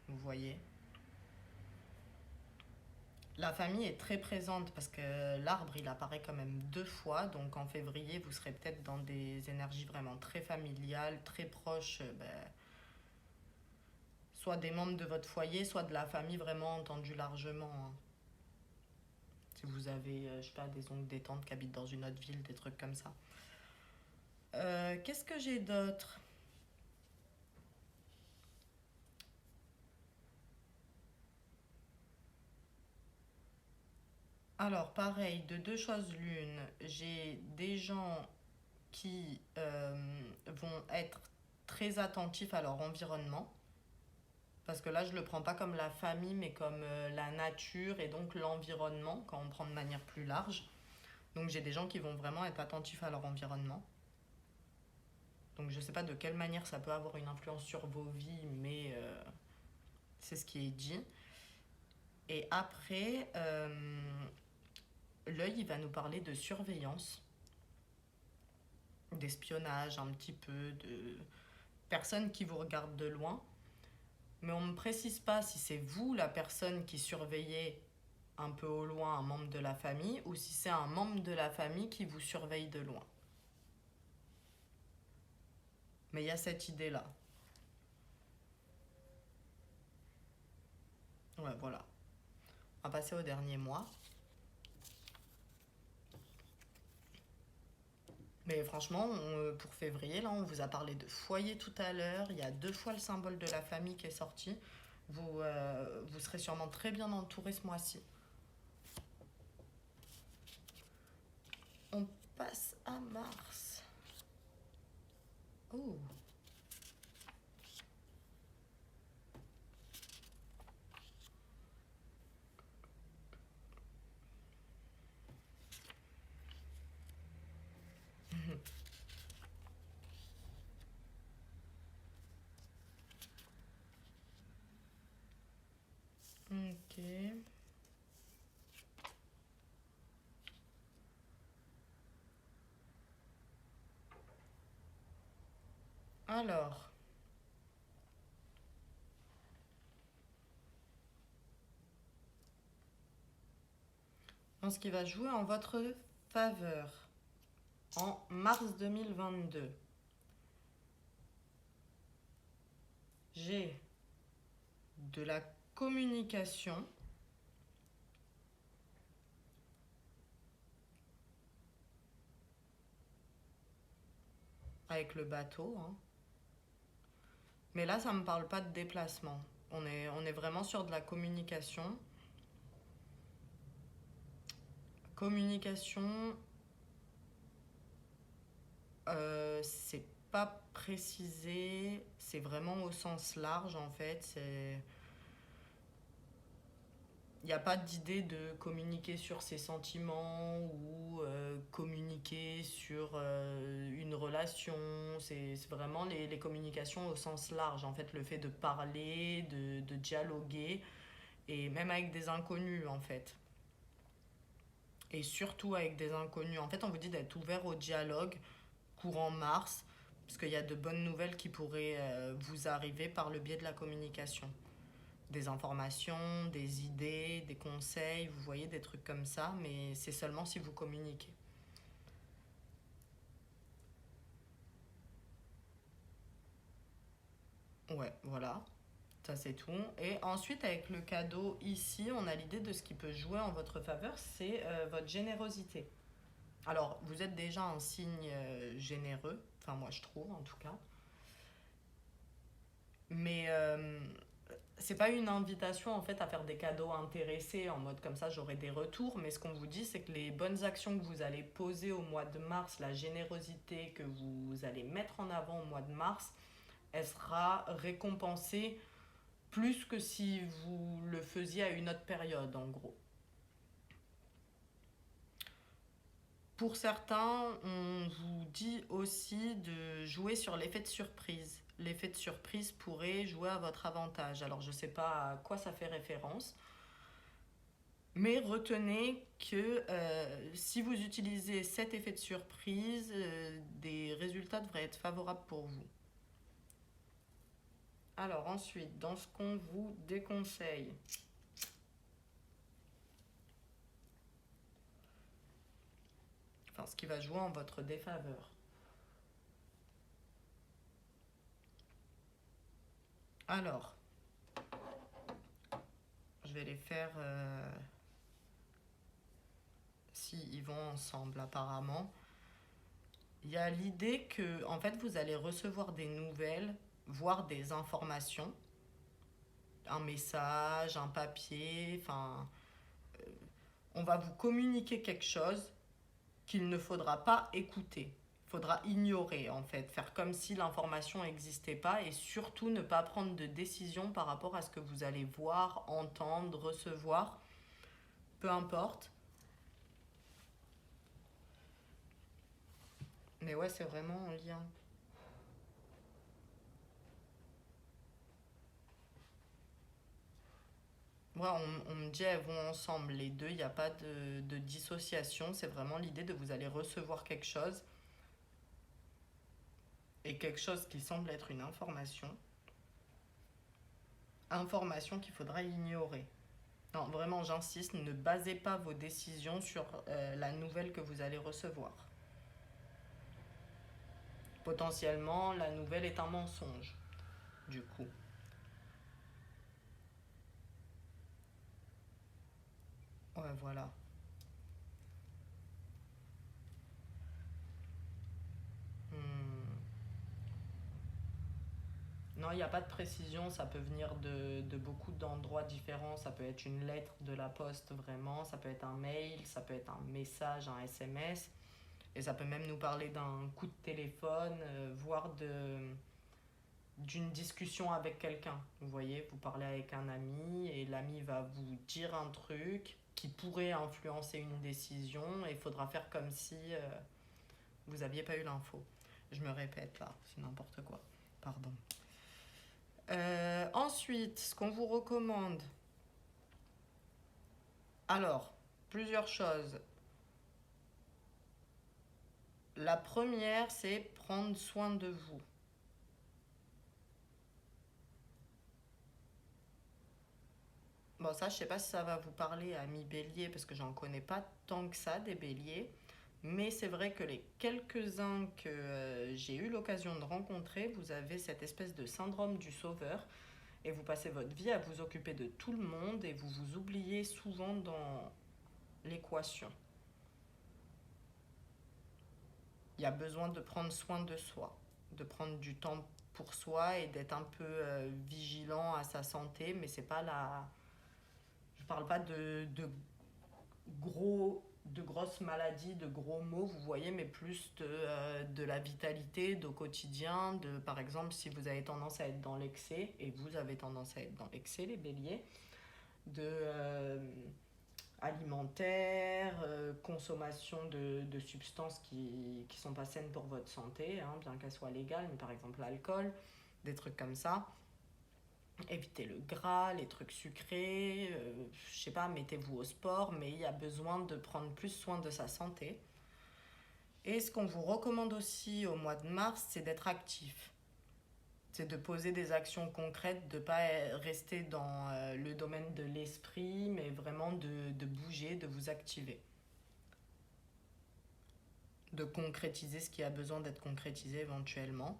Vous voyez? La famille est très présente parce que l'arbre, il apparaît quand même 2 fois. Donc en février, vous serez peut-être dans des énergies vraiment très familiales, très proches, ben, soit des membres de votre foyer, soit de la famille vraiment entendue largement, hein. Si vous avez, je sais pas, des oncles, des tantes qui habitent dans une autre ville, des trucs comme ça. Qu'est-ce que j'ai d'autre? Alors, pareil, de deux choses l'une, j'ai des gens qui vont être très attentifs à leur environnement. Parce que là, je ne le prends pas comme la famille, mais comme la nature et donc l'environnement, quand on prend de manière plus large. Donc j'ai des gens qui vont vraiment être attentifs à leur environnement. Donc je ne sais pas de quelle manière ça peut avoir une influence sur vos vies, mais c'est ce qui est dit. Et après, l'œil, il va nous parler de surveillance, d'espionnage un petit peu, de personnes qui vous regardent de loin. Mais on ne me précise pas si c'est vous la personne qui surveillez un peu au loin un membre de la famille ou si c'est un membre de la famille qui vous surveille de loin. Mais il y a cette idée-là. Ouais, voilà. On va passer au dernier mois. Mais franchement, pour février, là, on vous a parlé de foyer tout à l'heure. Il y a 2 fois le symbole de la famille qui est sorti. Vous serez sûrement très bien entouré ce mois-ci. On passe à mars. Oh. Ok. Alors, dans ce qui va jouer en votre faveur en mars 2022, j'ai de la communication avec le bateau, hein. Mais là, ça ne me parle pas de déplacement. On est vraiment sur de la communication. Communication, c'est pas précisé, c'est vraiment au sens large en fait. Il n'y a pas d'idée de communiquer sur ses sentiments ou communiquer sur une relation. C'est vraiment les communications au sens large. En fait, le fait de parler, de dialoguer, et même avec des inconnus, en fait. Et surtout avec des inconnus. En fait, on vous dit d'être ouvert au dialogue courant mars, parce qu'il y a de bonnes nouvelles qui pourraient vous arriver par le biais de la communication. Des informations, des idées, des conseils, vous voyez, des trucs comme ça, mais c'est seulement si vous communiquez. Ouais, voilà, ça c'est tout. Et ensuite, avec le cadeau ici, on a l'idée de ce qui peut jouer en votre faveur, c'est votre générosité. Alors, vous êtes déjà un signe généreux, enfin moi je trouve en tout cas, mais c'est pas une invitation en fait à faire des cadeaux intéressés en mode comme ça j'aurai des retours, mais ce qu'on vous dit c'est que les bonnes actions que vous allez poser au mois de mars, la générosité que vous allez mettre en avant au mois de mars, elle sera récompensée plus que si vous le faisiez à une autre période en gros. Pour certains, on vous dit aussi de jouer sur l'effet de surprise. L'effet de surprise pourrait jouer à votre avantage. Alors je ne sais pas à quoi ça fait référence, mais retenez que si vous utilisez cet effet de surprise, des résultats devraient être favorables pour vous. Alors ensuite, dans ce qu'on vous déconseille, enfin ce qui va jouer en votre défaveur. Alors, je vais les faire si ils vont ensemble apparemment. Il y a l'idée que en fait vous allez recevoir des nouvelles, voire des informations, un message, un papier, enfin on va vous communiquer quelque chose qu'il ne faudra pas écouter. Il faudra ignorer en fait, faire comme si l'information n'existait pas et surtout ne pas prendre de décision par rapport à ce que vous allez voir, entendre, recevoir, peu importe. Mais ouais, c'est vraiment en lien. Ouais, on me dit elles vont ensemble, les deux, il n'y a pas de dissociation, c'est vraiment l'idée de vous allez recevoir quelque chose et quelque chose qui semble être une information qu'il faudra ignorer. Non, vraiment, j'insiste, ne basez pas vos décisions sur la nouvelle que vous allez recevoir. Potentiellement, la nouvelle est un mensonge, du coup. Ouais, voilà. Hmm. Non, il n'y a pas de précision, ça peut venir de beaucoup d'endroits différents, ça peut être une lettre de la poste vraiment, ça peut être un mail, ça peut être un message, un SMS, et ça peut même nous parler d'un coup de téléphone, voire d'une discussion avec quelqu'un. Vous voyez, vous parlez avec un ami et l'ami va vous dire un truc qui pourrait influencer une décision et il faudra faire comme si vous n'aviez pas eu l'info. Je me répète là, c'est n'importe quoi. Pardon. Ensuite, ce qu'on vous recommande. Alors, plusieurs choses. La première, c'est prendre soin de vous. Bon, ça, je sais pas si ça va vous parler, amis béliers, parce que j'en connais pas tant que ça, des béliers. Mais c'est vrai que les quelques-uns que j'ai eu l'occasion de rencontrer, vous avez cette espèce de syndrome du sauveur et vous passez votre vie à vous occuper de tout le monde et vous vous oubliez souvent dans l'équation. Il y a besoin de prendre soin de soi, de prendre du temps pour soi et d'être un peu vigilant à sa santé, mais c'est pas la. Je parle pas de grosses maladies, de gros maux, vous voyez, mais plus de la vitalité, au quotidien, de par exemple si vous avez tendance à être dans l'excès, et vous avez tendance à être dans l'excès, les béliers, de alimentaire, consommation de substances qui sont pas saines pour votre santé, hein, bien qu'elles soient légales, mais par exemple l'alcool, des trucs comme ça. Évitez le gras, les trucs sucrés, je sais pas, mettez-vous au sport, mais il y a besoin de prendre plus soin de sa santé. Et ce qu'on vous recommande aussi au mois de mars, c'est d'être actif. C'est de poser des actions concrètes, de ne pas rester dans le domaine de l'esprit, mais vraiment de bouger, de vous activer. De concrétiser ce qui a besoin d'être concrétisé éventuellement.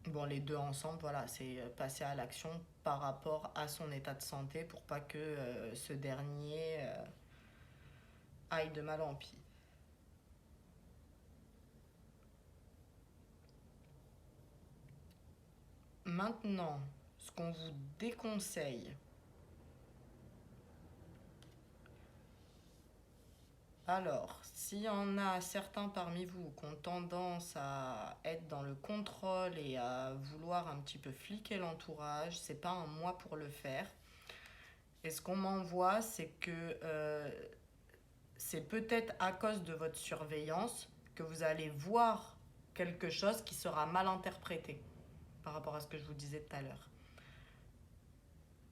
Bon, les deux ensemble, voilà, c'est passer à l'action par rapport à son état de santé pour pas que ce dernier aille de mal en pis. Maintenant, ce qu'on vous déconseille, alors, s'il y en a certains parmi vous qui ont tendance à être dans le contrôle et à vouloir un petit peu fliquer l'entourage, c'est pas un mois pour le faire. Et ce qu'on m'envoie, c'est que c'est peut-être à cause de votre surveillance que vous allez voir quelque chose qui sera mal interprété par rapport à ce que je vous disais tout à l'heure.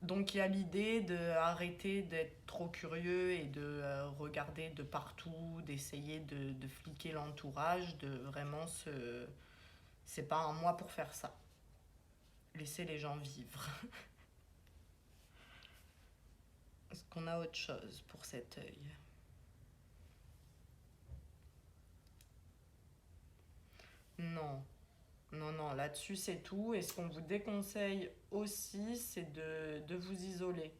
Donc il y a l'idée d'arrêter d'être trop curieux et de regarder de partout, d'essayer de fliquer l'entourage, de vraiment se... C'est pas un mois pour faire ça. Laissez les gens vivre. Est-ce qu'on a autre chose pour cet œil? Non. Non, non, là-dessus c'est tout. Et ce qu'on vous déconseille aussi, c'est de vous isoler.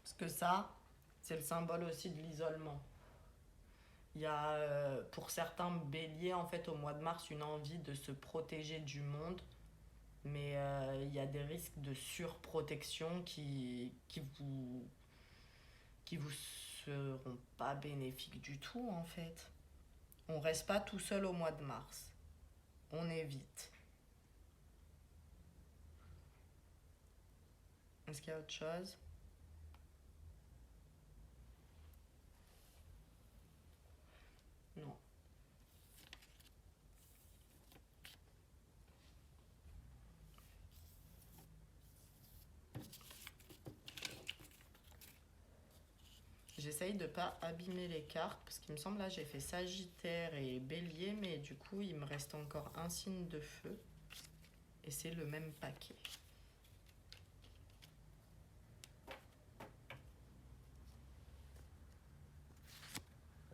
Parce que ça, c'est le symbole aussi de l'isolement. Il y a pour certains béliers, en fait, au mois de mars, une envie de se protéger du monde, mais il y a des risques de surprotection qui vous seront pas bénéfiques du tout, en fait. On reste pas tout seul au mois de mars. On évite. Est-ce qu'il y a autre chose? Non. J'essaye de pas abîmer les cartes parce qu'il me semble là j'ai fait Sagittaire et Bélier, mais du coup il me reste encore un signe de feu et c'est le même paquet.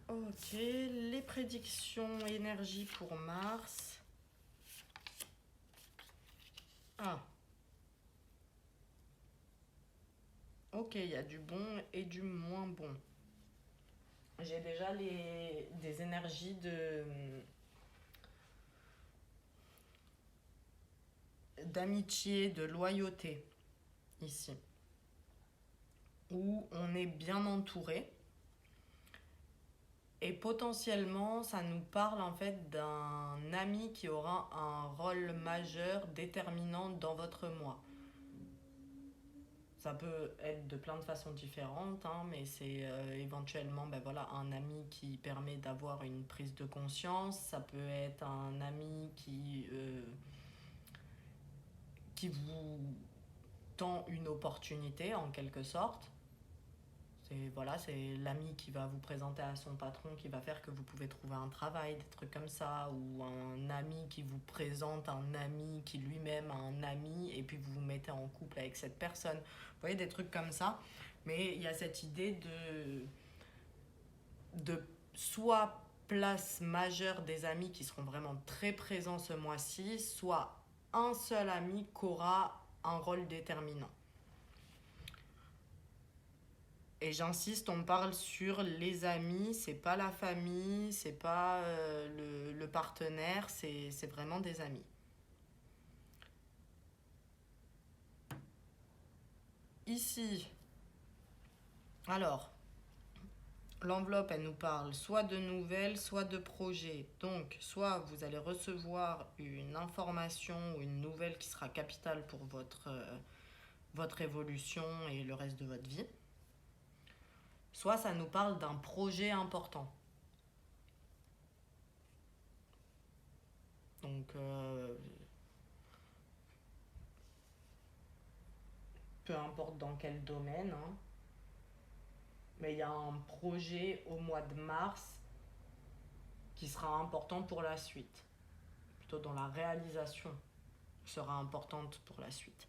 Ok, les prédictions énergie pour Mars. Ah, ok, il y a du bon et du moins bon. J'ai déjà des énergies d'amitié, de loyauté ici, où on est bien entouré. Et potentiellement, ça nous parle en fait d'un ami qui aura un rôle majeur déterminant dans votre mois. Ça peut être de plein de façons différentes, hein, mais c'est éventuellement ben voilà, un ami qui permet d'avoir une prise de conscience. Ça peut être un ami qui vous tend une opportunité en quelque sorte. C'est l'ami qui va vous présenter à son patron qui va faire que vous pouvez trouver un travail, des trucs comme ça, ou un ami qui vous présente un ami qui lui-même a un ami et puis vous vous mettez en couple avec cette personne. Vous voyez, des trucs comme ça. Mais il y a cette idée de soit place majeure des amis qui seront vraiment très présents ce mois-ci, soit un seul ami qui aura un rôle déterminant. Et j'insiste, on parle sur les amis, c'est pas la famille, c'est pas le partenaire, c'est vraiment des amis. Ici, alors, L'enveloppe, elle nous parle soit de nouvelles, soit de projets. Donc, soit vous allez recevoir une information ou une nouvelle qui sera capitale pour votre évolution et le reste de votre vie. Soit ça nous parle d'un projet important. Donc, peu importe dans quel domaine, hein, mais il y a un projet au mois de mars qui sera important pour la suite. Plutôt dans la réalisation sera importante pour la suite.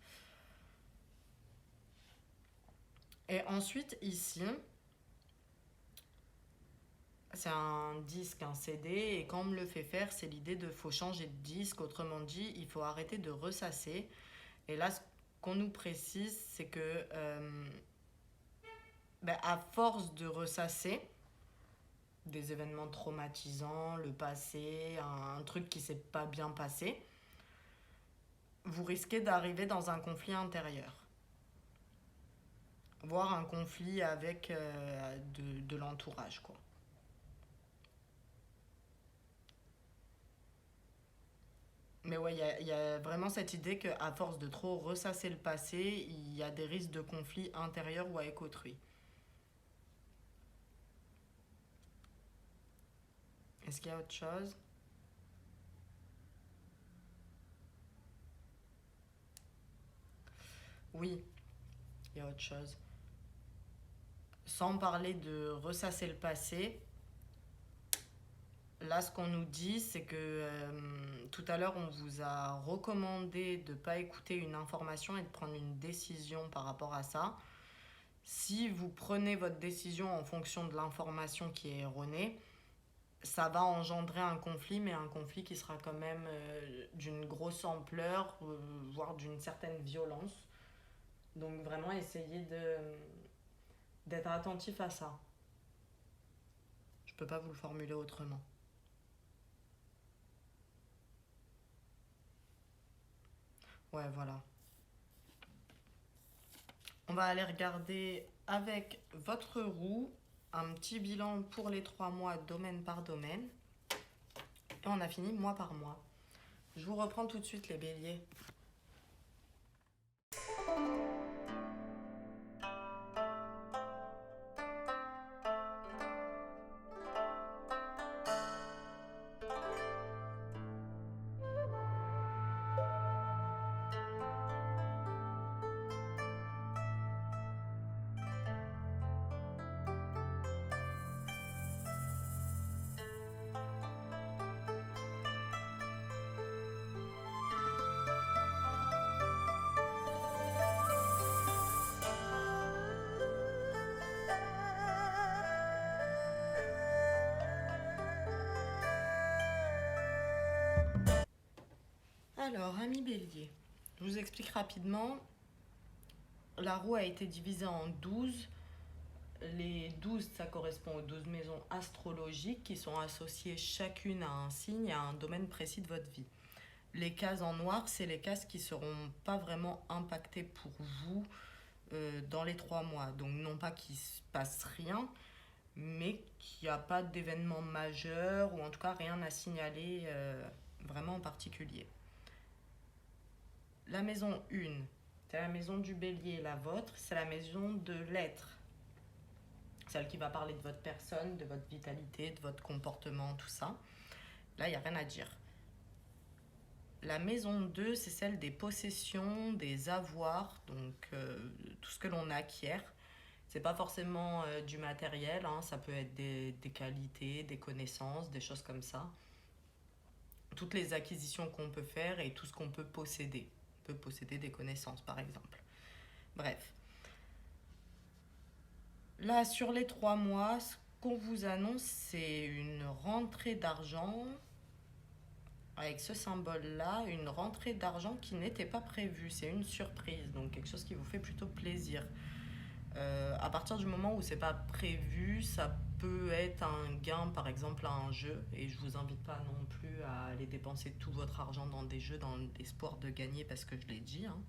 Et ensuite, ici, c'est un disque, un CD, et quand on me le fait faire, c'est l'idée de faut changer de disque. Autrement dit, il faut arrêter de ressasser. Et là, ce qu'on nous précise, c'est que à force de ressasser des événements traumatisants, le passé, un truc qui s'est pas bien passé, vous risquez d'arriver dans un conflit intérieur. Voire un conflit avec de l'entourage, quoi. Mais ouais, il y a vraiment cette idée qu'à force de trop ressasser le passé, il y a des risques de conflit intérieur ou avec autrui. Est-ce qu'il y a autre chose? Oui, il y a autre chose. Sans parler de ressasser le passé, là, ce qu'on nous dit, c'est que tout à l'heure, on vous a recommandé de ne pas écouter une information et de prendre une décision par rapport à ça. Si vous prenez votre décision en fonction de l'information qui est erronée, ça va engendrer un conflit, mais un conflit qui sera quand même d'une grosse ampleur, voire d'une certaine violence. Donc vraiment essayer d'être attentif à ça. Je peux pas vous le formuler autrement. Ouais, voilà. On va aller regarder avec votre roue un petit bilan pour les 3 mois, domaine par domaine. Et on a fini mois par mois. Je vous reprends tout de suite les béliers. Alors, ami bélier, je vous explique rapidement. La roue a été divisée en 12. Les 12, ça correspond aux 12 maisons astrologiques qui sont associées chacune à un signe et à un domaine précis de votre vie. Les cases en noir, c'est les cases qui ne seront pas vraiment impactées pour vous dans les 3 mois. Donc non pas qu'il ne se passe rien, mais qu'il n'y a pas d'événement majeur ou en tout cas rien à signaler vraiment en particulier. La maison 1, c'est la maison du bélier, la vôtre, c'est la maison de l'être. Celle qui va parler de votre personne, de votre vitalité, de votre comportement, tout ça. Là, il n'y a rien à dire. La maison 2, c'est celle des possessions, des avoirs, donc tout ce que l'on acquiert. C'est pas forcément du matériel, hein, ça peut être des qualités, des connaissances, des choses comme ça. Toutes les acquisitions qu'on peut faire et tout ce qu'on peut posséder. On peut posséder des connaissances, par exemple. Bref. Là, sur les 3 mois, ce qu'on vous annonce, c'est une rentrée d'argent avec ce symbole-là, une rentrée d'argent qui n'était pas prévue. C'est une surprise, donc quelque chose qui vous fait plutôt plaisir. À partir du moment où c'est pas prévu, ça peut être un gain, par exemple, à un jeu. Et je vous invite pas non plus à aller dépenser tout votre argent dans des jeux dans l'espoir de gagner, parce que je l'ai dit, hein.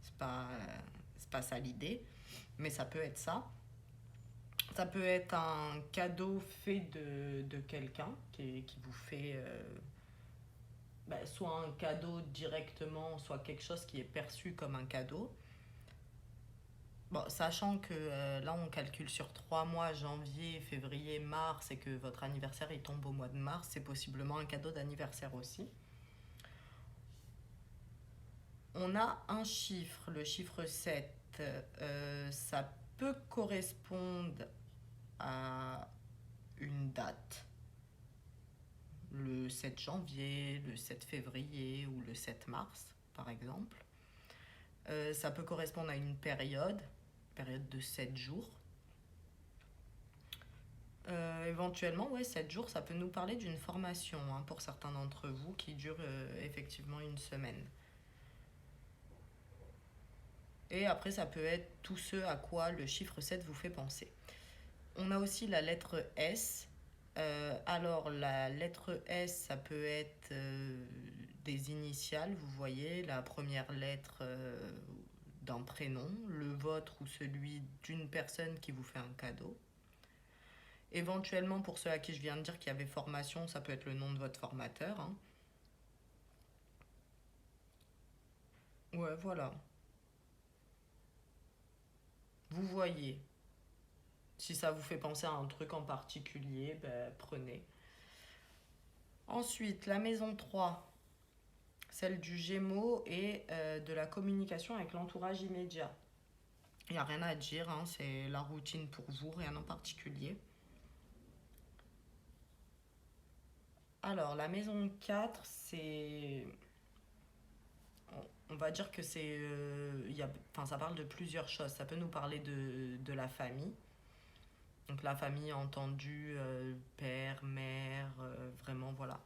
C'est pas ça l'idée, mais ça peut être ça. Ça peut être un cadeau fait de quelqu'un qui vous fait soit un cadeau directement, soit quelque chose qui est perçu comme un cadeau. Bon, sachant que là, on calcule sur 3 mois, janvier, février, mars, et que votre anniversaire il tombe au mois de mars, c'est possiblement un cadeau d'anniversaire aussi. On a un chiffre, le chiffre 7. Ça peut correspondre à une date, le 7 janvier, le 7 février ou le 7 mars, par exemple. Ça peut correspondre à une période de 7 jours. Éventuellement, ouais, 7 jours, ça peut nous parler d'une formation hein, pour certains d'entre vous qui dure effectivement une semaine. Et après, ça peut être tout ce à quoi le chiffre 7 vous fait penser. On a aussi la lettre S. Alors, la lettre S, ça peut être des initiales, vous voyez, la première lettre d'un prénom, le vôtre ou celui d'une personne qui vous fait un cadeau. Éventuellement, pour ceux à qui je viens de dire qu'il y avait formation, ça peut être le nom de votre formateur. Hein. Ouais, voilà. Vous voyez. Si ça vous fait penser à un truc en particulier, ben, prenez. Ensuite, la maison 3, celle du Gémeaux et de la communication avec l'entourage immédiat. Il n'y a rien à dire, hein, c'est la routine pour vous, rien en particulier. Alors, la maison 4, c'est... On va dire que c'est... ça parle de plusieurs choses. Ça peut nous parler de la famille. Donc la famille entendue, père, mère, vraiment, voilà.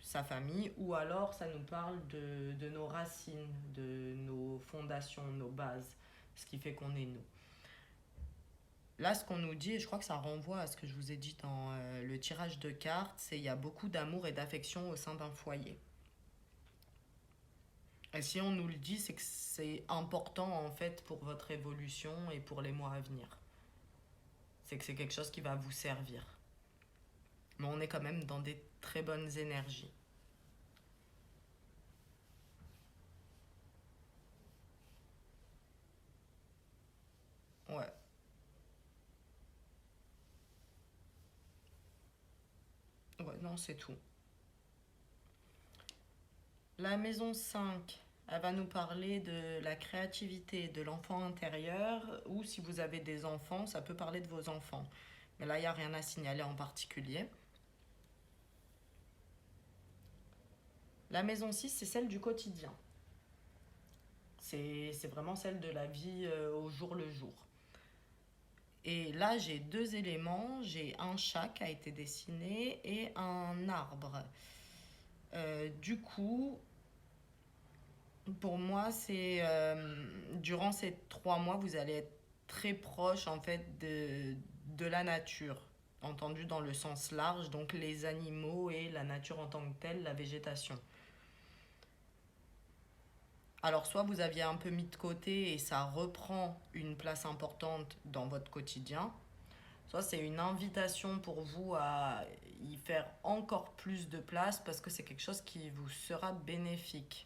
Sa famille. Ou alors, ça nous parle de nos racines, de nos fondations, nos bases. Ce qui fait qu'on est nous. Là, ce qu'on nous dit, et je crois que ça renvoie à ce que je vous ai dit dans le tirage de cartes, c'est qu'il y a beaucoup d'amour et d'affection au sein d'un foyer. Et si on nous le dit, c'est que c'est important en fait pour votre évolution et pour les mois à venir. C'est que c'est quelque chose qui va vous servir. Mais on est quand même dans des très bonnes énergies. Ouais. Ouais, non, c'est tout. La maison 5, elle va nous parler de la créativité de l'enfant intérieur, ou si vous avez des enfants, ça peut parler de vos enfants. Mais là, il n'y a rien à signaler en particulier. La maison 6, c'est celle du quotidien. C'est vraiment celle de la vie au jour le jour. Et là, j'ai deux éléments. J'ai un chat qui a été dessiné et un arbre. Du coup, pour moi, c'est durant ces 3 mois, vous allez être très proche en fait de la nature, entendu dans le sens large, donc les animaux et la nature en tant que telle, la végétation. Alors, soit vous aviez un peu mis de côté et ça reprend une place importante dans votre quotidien, soit c'est une invitation pour vous à y faire encore plus de place parce que c'est quelque chose qui vous sera bénéfique.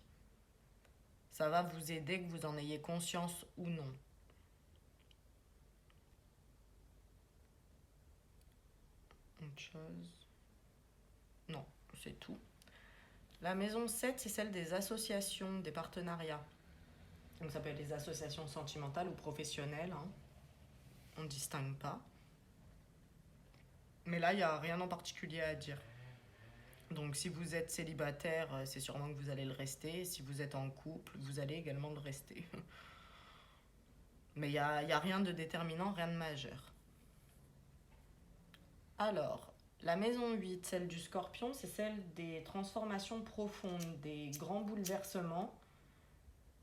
Ça va vous aider que vous en ayez conscience ou non. Autre chose. Non, c'est tout. La maison 7, c'est celle des associations, des partenariats. Donc ça peut être les associations sentimentales ou professionnelles. Hein. On ne distingue pas. Mais là, il n'y a rien en particulier à dire. Donc si vous êtes célibataire, c'est sûrement que vous allez le rester. Si vous êtes en couple, vous allez également le rester. Mais il y a rien de déterminant, rien de majeur. Alors, la maison 8, celle du scorpion, c'est celle des transformations profondes, des grands bouleversements,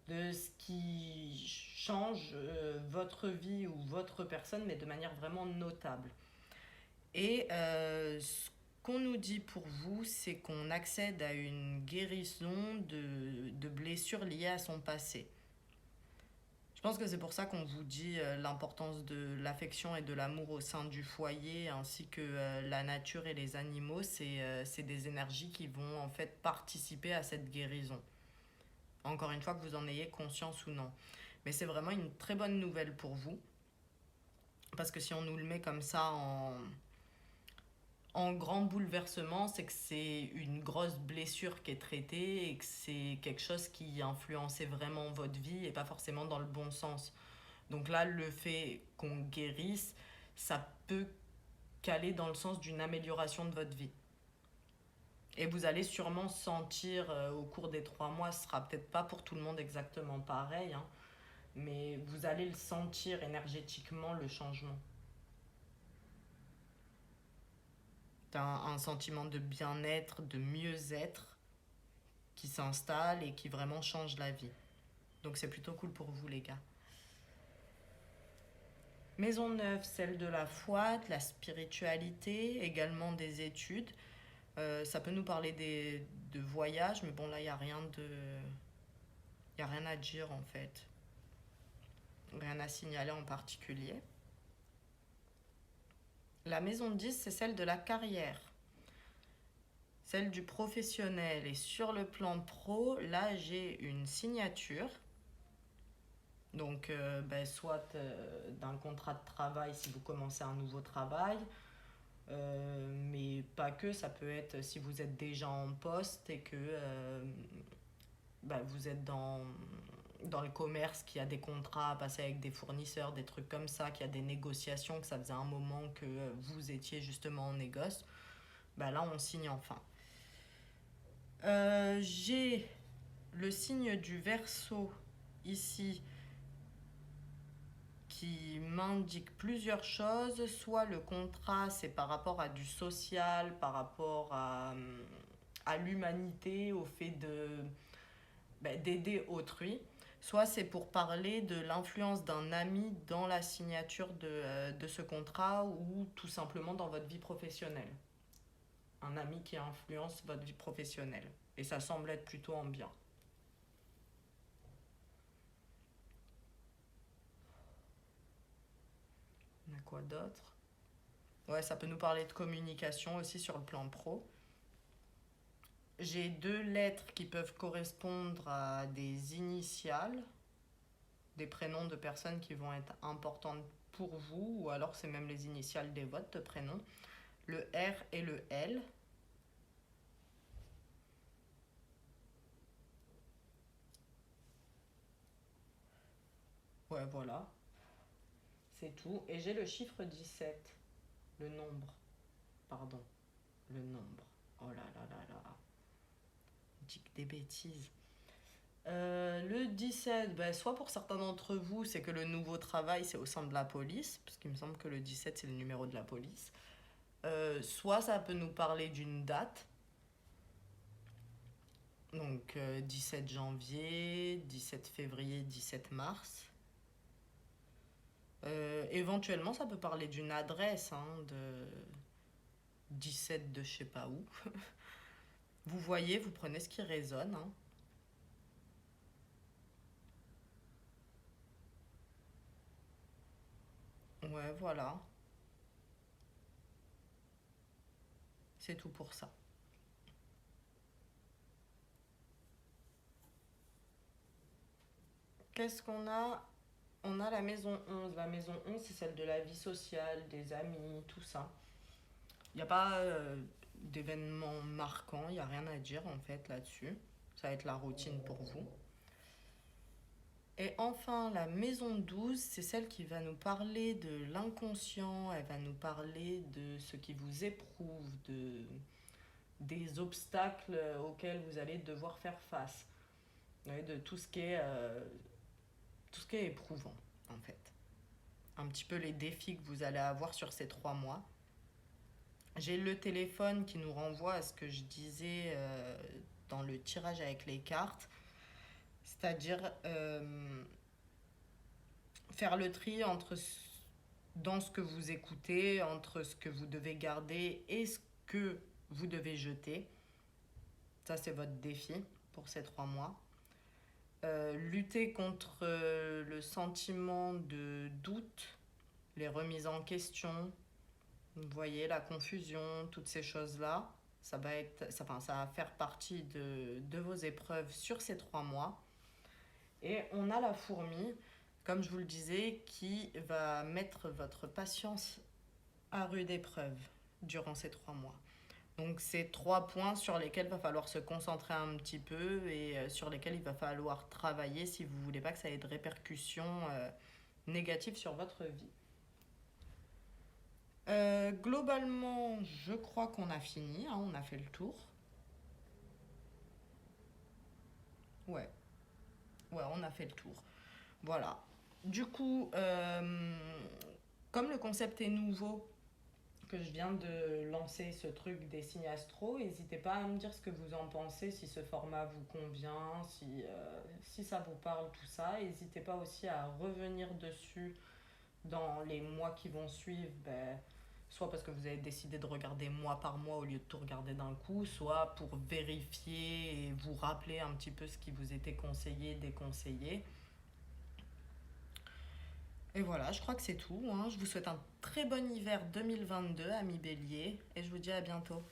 de ce qui change votre vie ou votre personne, mais de manière vraiment notable. Et ce qu'on nous dit pour vous, c'est qu'on accède à une guérison de blessures liées à son passé. Je pense que c'est pour ça qu'on vous dit l'importance de l'affection et de l'amour au sein du foyer, ainsi que la nature et les animaux, c'est des énergies qui vont en fait participer à cette guérison. Encore une fois, que vous en ayez conscience ou non. Mais c'est vraiment une très bonne nouvelle pour vous, parce que si on nous le met comme ça en grand bouleversement, c'est que c'est une grosse blessure qui est traitée et que c'est quelque chose qui influençait vraiment votre vie et pas forcément dans le bon sens. Donc là, le fait qu'on guérisse, ça peut caler dans le sens d'une amélioration de votre vie. Et vous allez sûrement sentir au cours des 3 mois, ce sera peut-être pas pour tout le monde exactement pareil, hein, mais vous allez le sentir énergétiquement, le changement. T'as un sentiment de bien-être, de mieux-être qui s'installe et qui vraiment change la vie. Donc c'est plutôt cool pour vous les gars. Maison 9, celle de la foi, de la spiritualité, également des études. Ça peut nous parler de voyages, mais bon là il n'y a rien de... Il a rien à dire en fait. Rien à signaler en particulier. La maison 10, c'est celle de la carrière. Celle du professionnel. Et sur le plan pro, là j'ai une signature. Donc, soit d'un contrat de travail si vous commencez un nouveau travail, mais pas que, ça peut être si vous êtes déjà en poste et que vous êtes dans le commerce, qu'il y a des contrats à passer avec des fournisseurs, des trucs comme ça, qu'il y a des négociations, que ça faisait un moment que vous étiez justement en négoce, là on signe enfin. J'ai le signe du Verseau ici qui m'indique plusieurs choses. Soit le contrat, c'est par rapport à du social, par rapport à l'humanité, au fait d'aider autrui. Soit c'est pour parler de l'influence d'un ami dans la signature de ce contrat ou tout simplement dans votre vie professionnelle. Un ami qui influence votre vie professionnelle. Et ça semble être plutôt en bien. On a quoi d'autre? Ouais, ça peut nous parler de communication aussi sur le plan pro. J'ai 2 lettres qui peuvent correspondre à des initiales, des prénoms de personnes qui vont être importantes pour vous, ou alors c'est même les initiales des votre prénoms. Le R et le L. Ouais, voilà. C'est tout. Et j'ai le chiffre 17. Le nombre. Pardon. Le nombre. Oh là là là là. Je dis que des bêtises. Le 17, soit pour certains d'entre vous, c'est que le nouveau travail, c'est au sein de la police, parce qu'il me semble que le 17, c'est le numéro de la police. Soit ça peut nous parler d'une date. Donc 17 janvier, 17 février, 17 mars. Éventuellement, ça peut parler d'une adresse, de 17 de je sais pas où. Vous voyez, vous prenez ce qui résonne. Ouais, voilà. C'est tout pour ça. Qu'est-ce qu'on a? On a la maison 11. La maison 11, c'est celle de la vie sociale, des amis, tout ça. Il n'y a pas d'événements marquants, il n'y a rien à dire en fait là-dessus. Ça va être la routine pour vous. Et enfin, la maison 12, c'est celle qui va nous parler de l'inconscient, elle va nous parler de ce qui vous éprouve, des obstacles auxquels vous allez devoir faire face. De tout ce qui est éprouvant en fait. Un petit peu les défis que vous allez avoir sur ces 3 mois. J'ai le téléphone qui nous renvoie à ce que je disais dans le tirage avec les cartes, c'est-à-dire faire le tri dans ce que vous écoutez, entre ce que vous devez garder et ce que vous devez jeter. Ça, c'est votre défi pour ces 3 mois. lutter contre le sentiment de doute, les remises en question, vous voyez, la confusion, toutes ces choses-là. Ça va faire partie de vos épreuves sur ces 3 mois. Et on a la fourmi, comme je vous le disais, qui va mettre votre patience à rude épreuve durant ces 3 mois. Donc c'est 3 points sur lesquels il va falloir se concentrer un petit peu et sur lesquels il va falloir travailler si vous ne voulez pas que ça ait de répercussions négatives sur votre vie. Globalement, je crois qu'on a fini, hein, on a fait le tour. Ouais, ouais, on a fait le tour. Voilà. Du coup, comme le concept est nouveau, que je viens de lancer ce truc des signes astro, n'hésitez pas à me dire ce que vous en pensez, si ce format vous convient, si ça vous parle, tout ça. N'hésitez pas aussi à revenir dessus dans les mois qui vont suivre, soit parce que vous avez décidé de regarder mois par mois au lieu de tout regarder d'un coup, soit pour vérifier et vous rappeler un petit peu ce qui vous était conseillé, déconseillé. Et voilà, je crois que c'est tout, hein. Je vous souhaite un très bon hiver 2022, amis Bélier, et je vous dis à bientôt.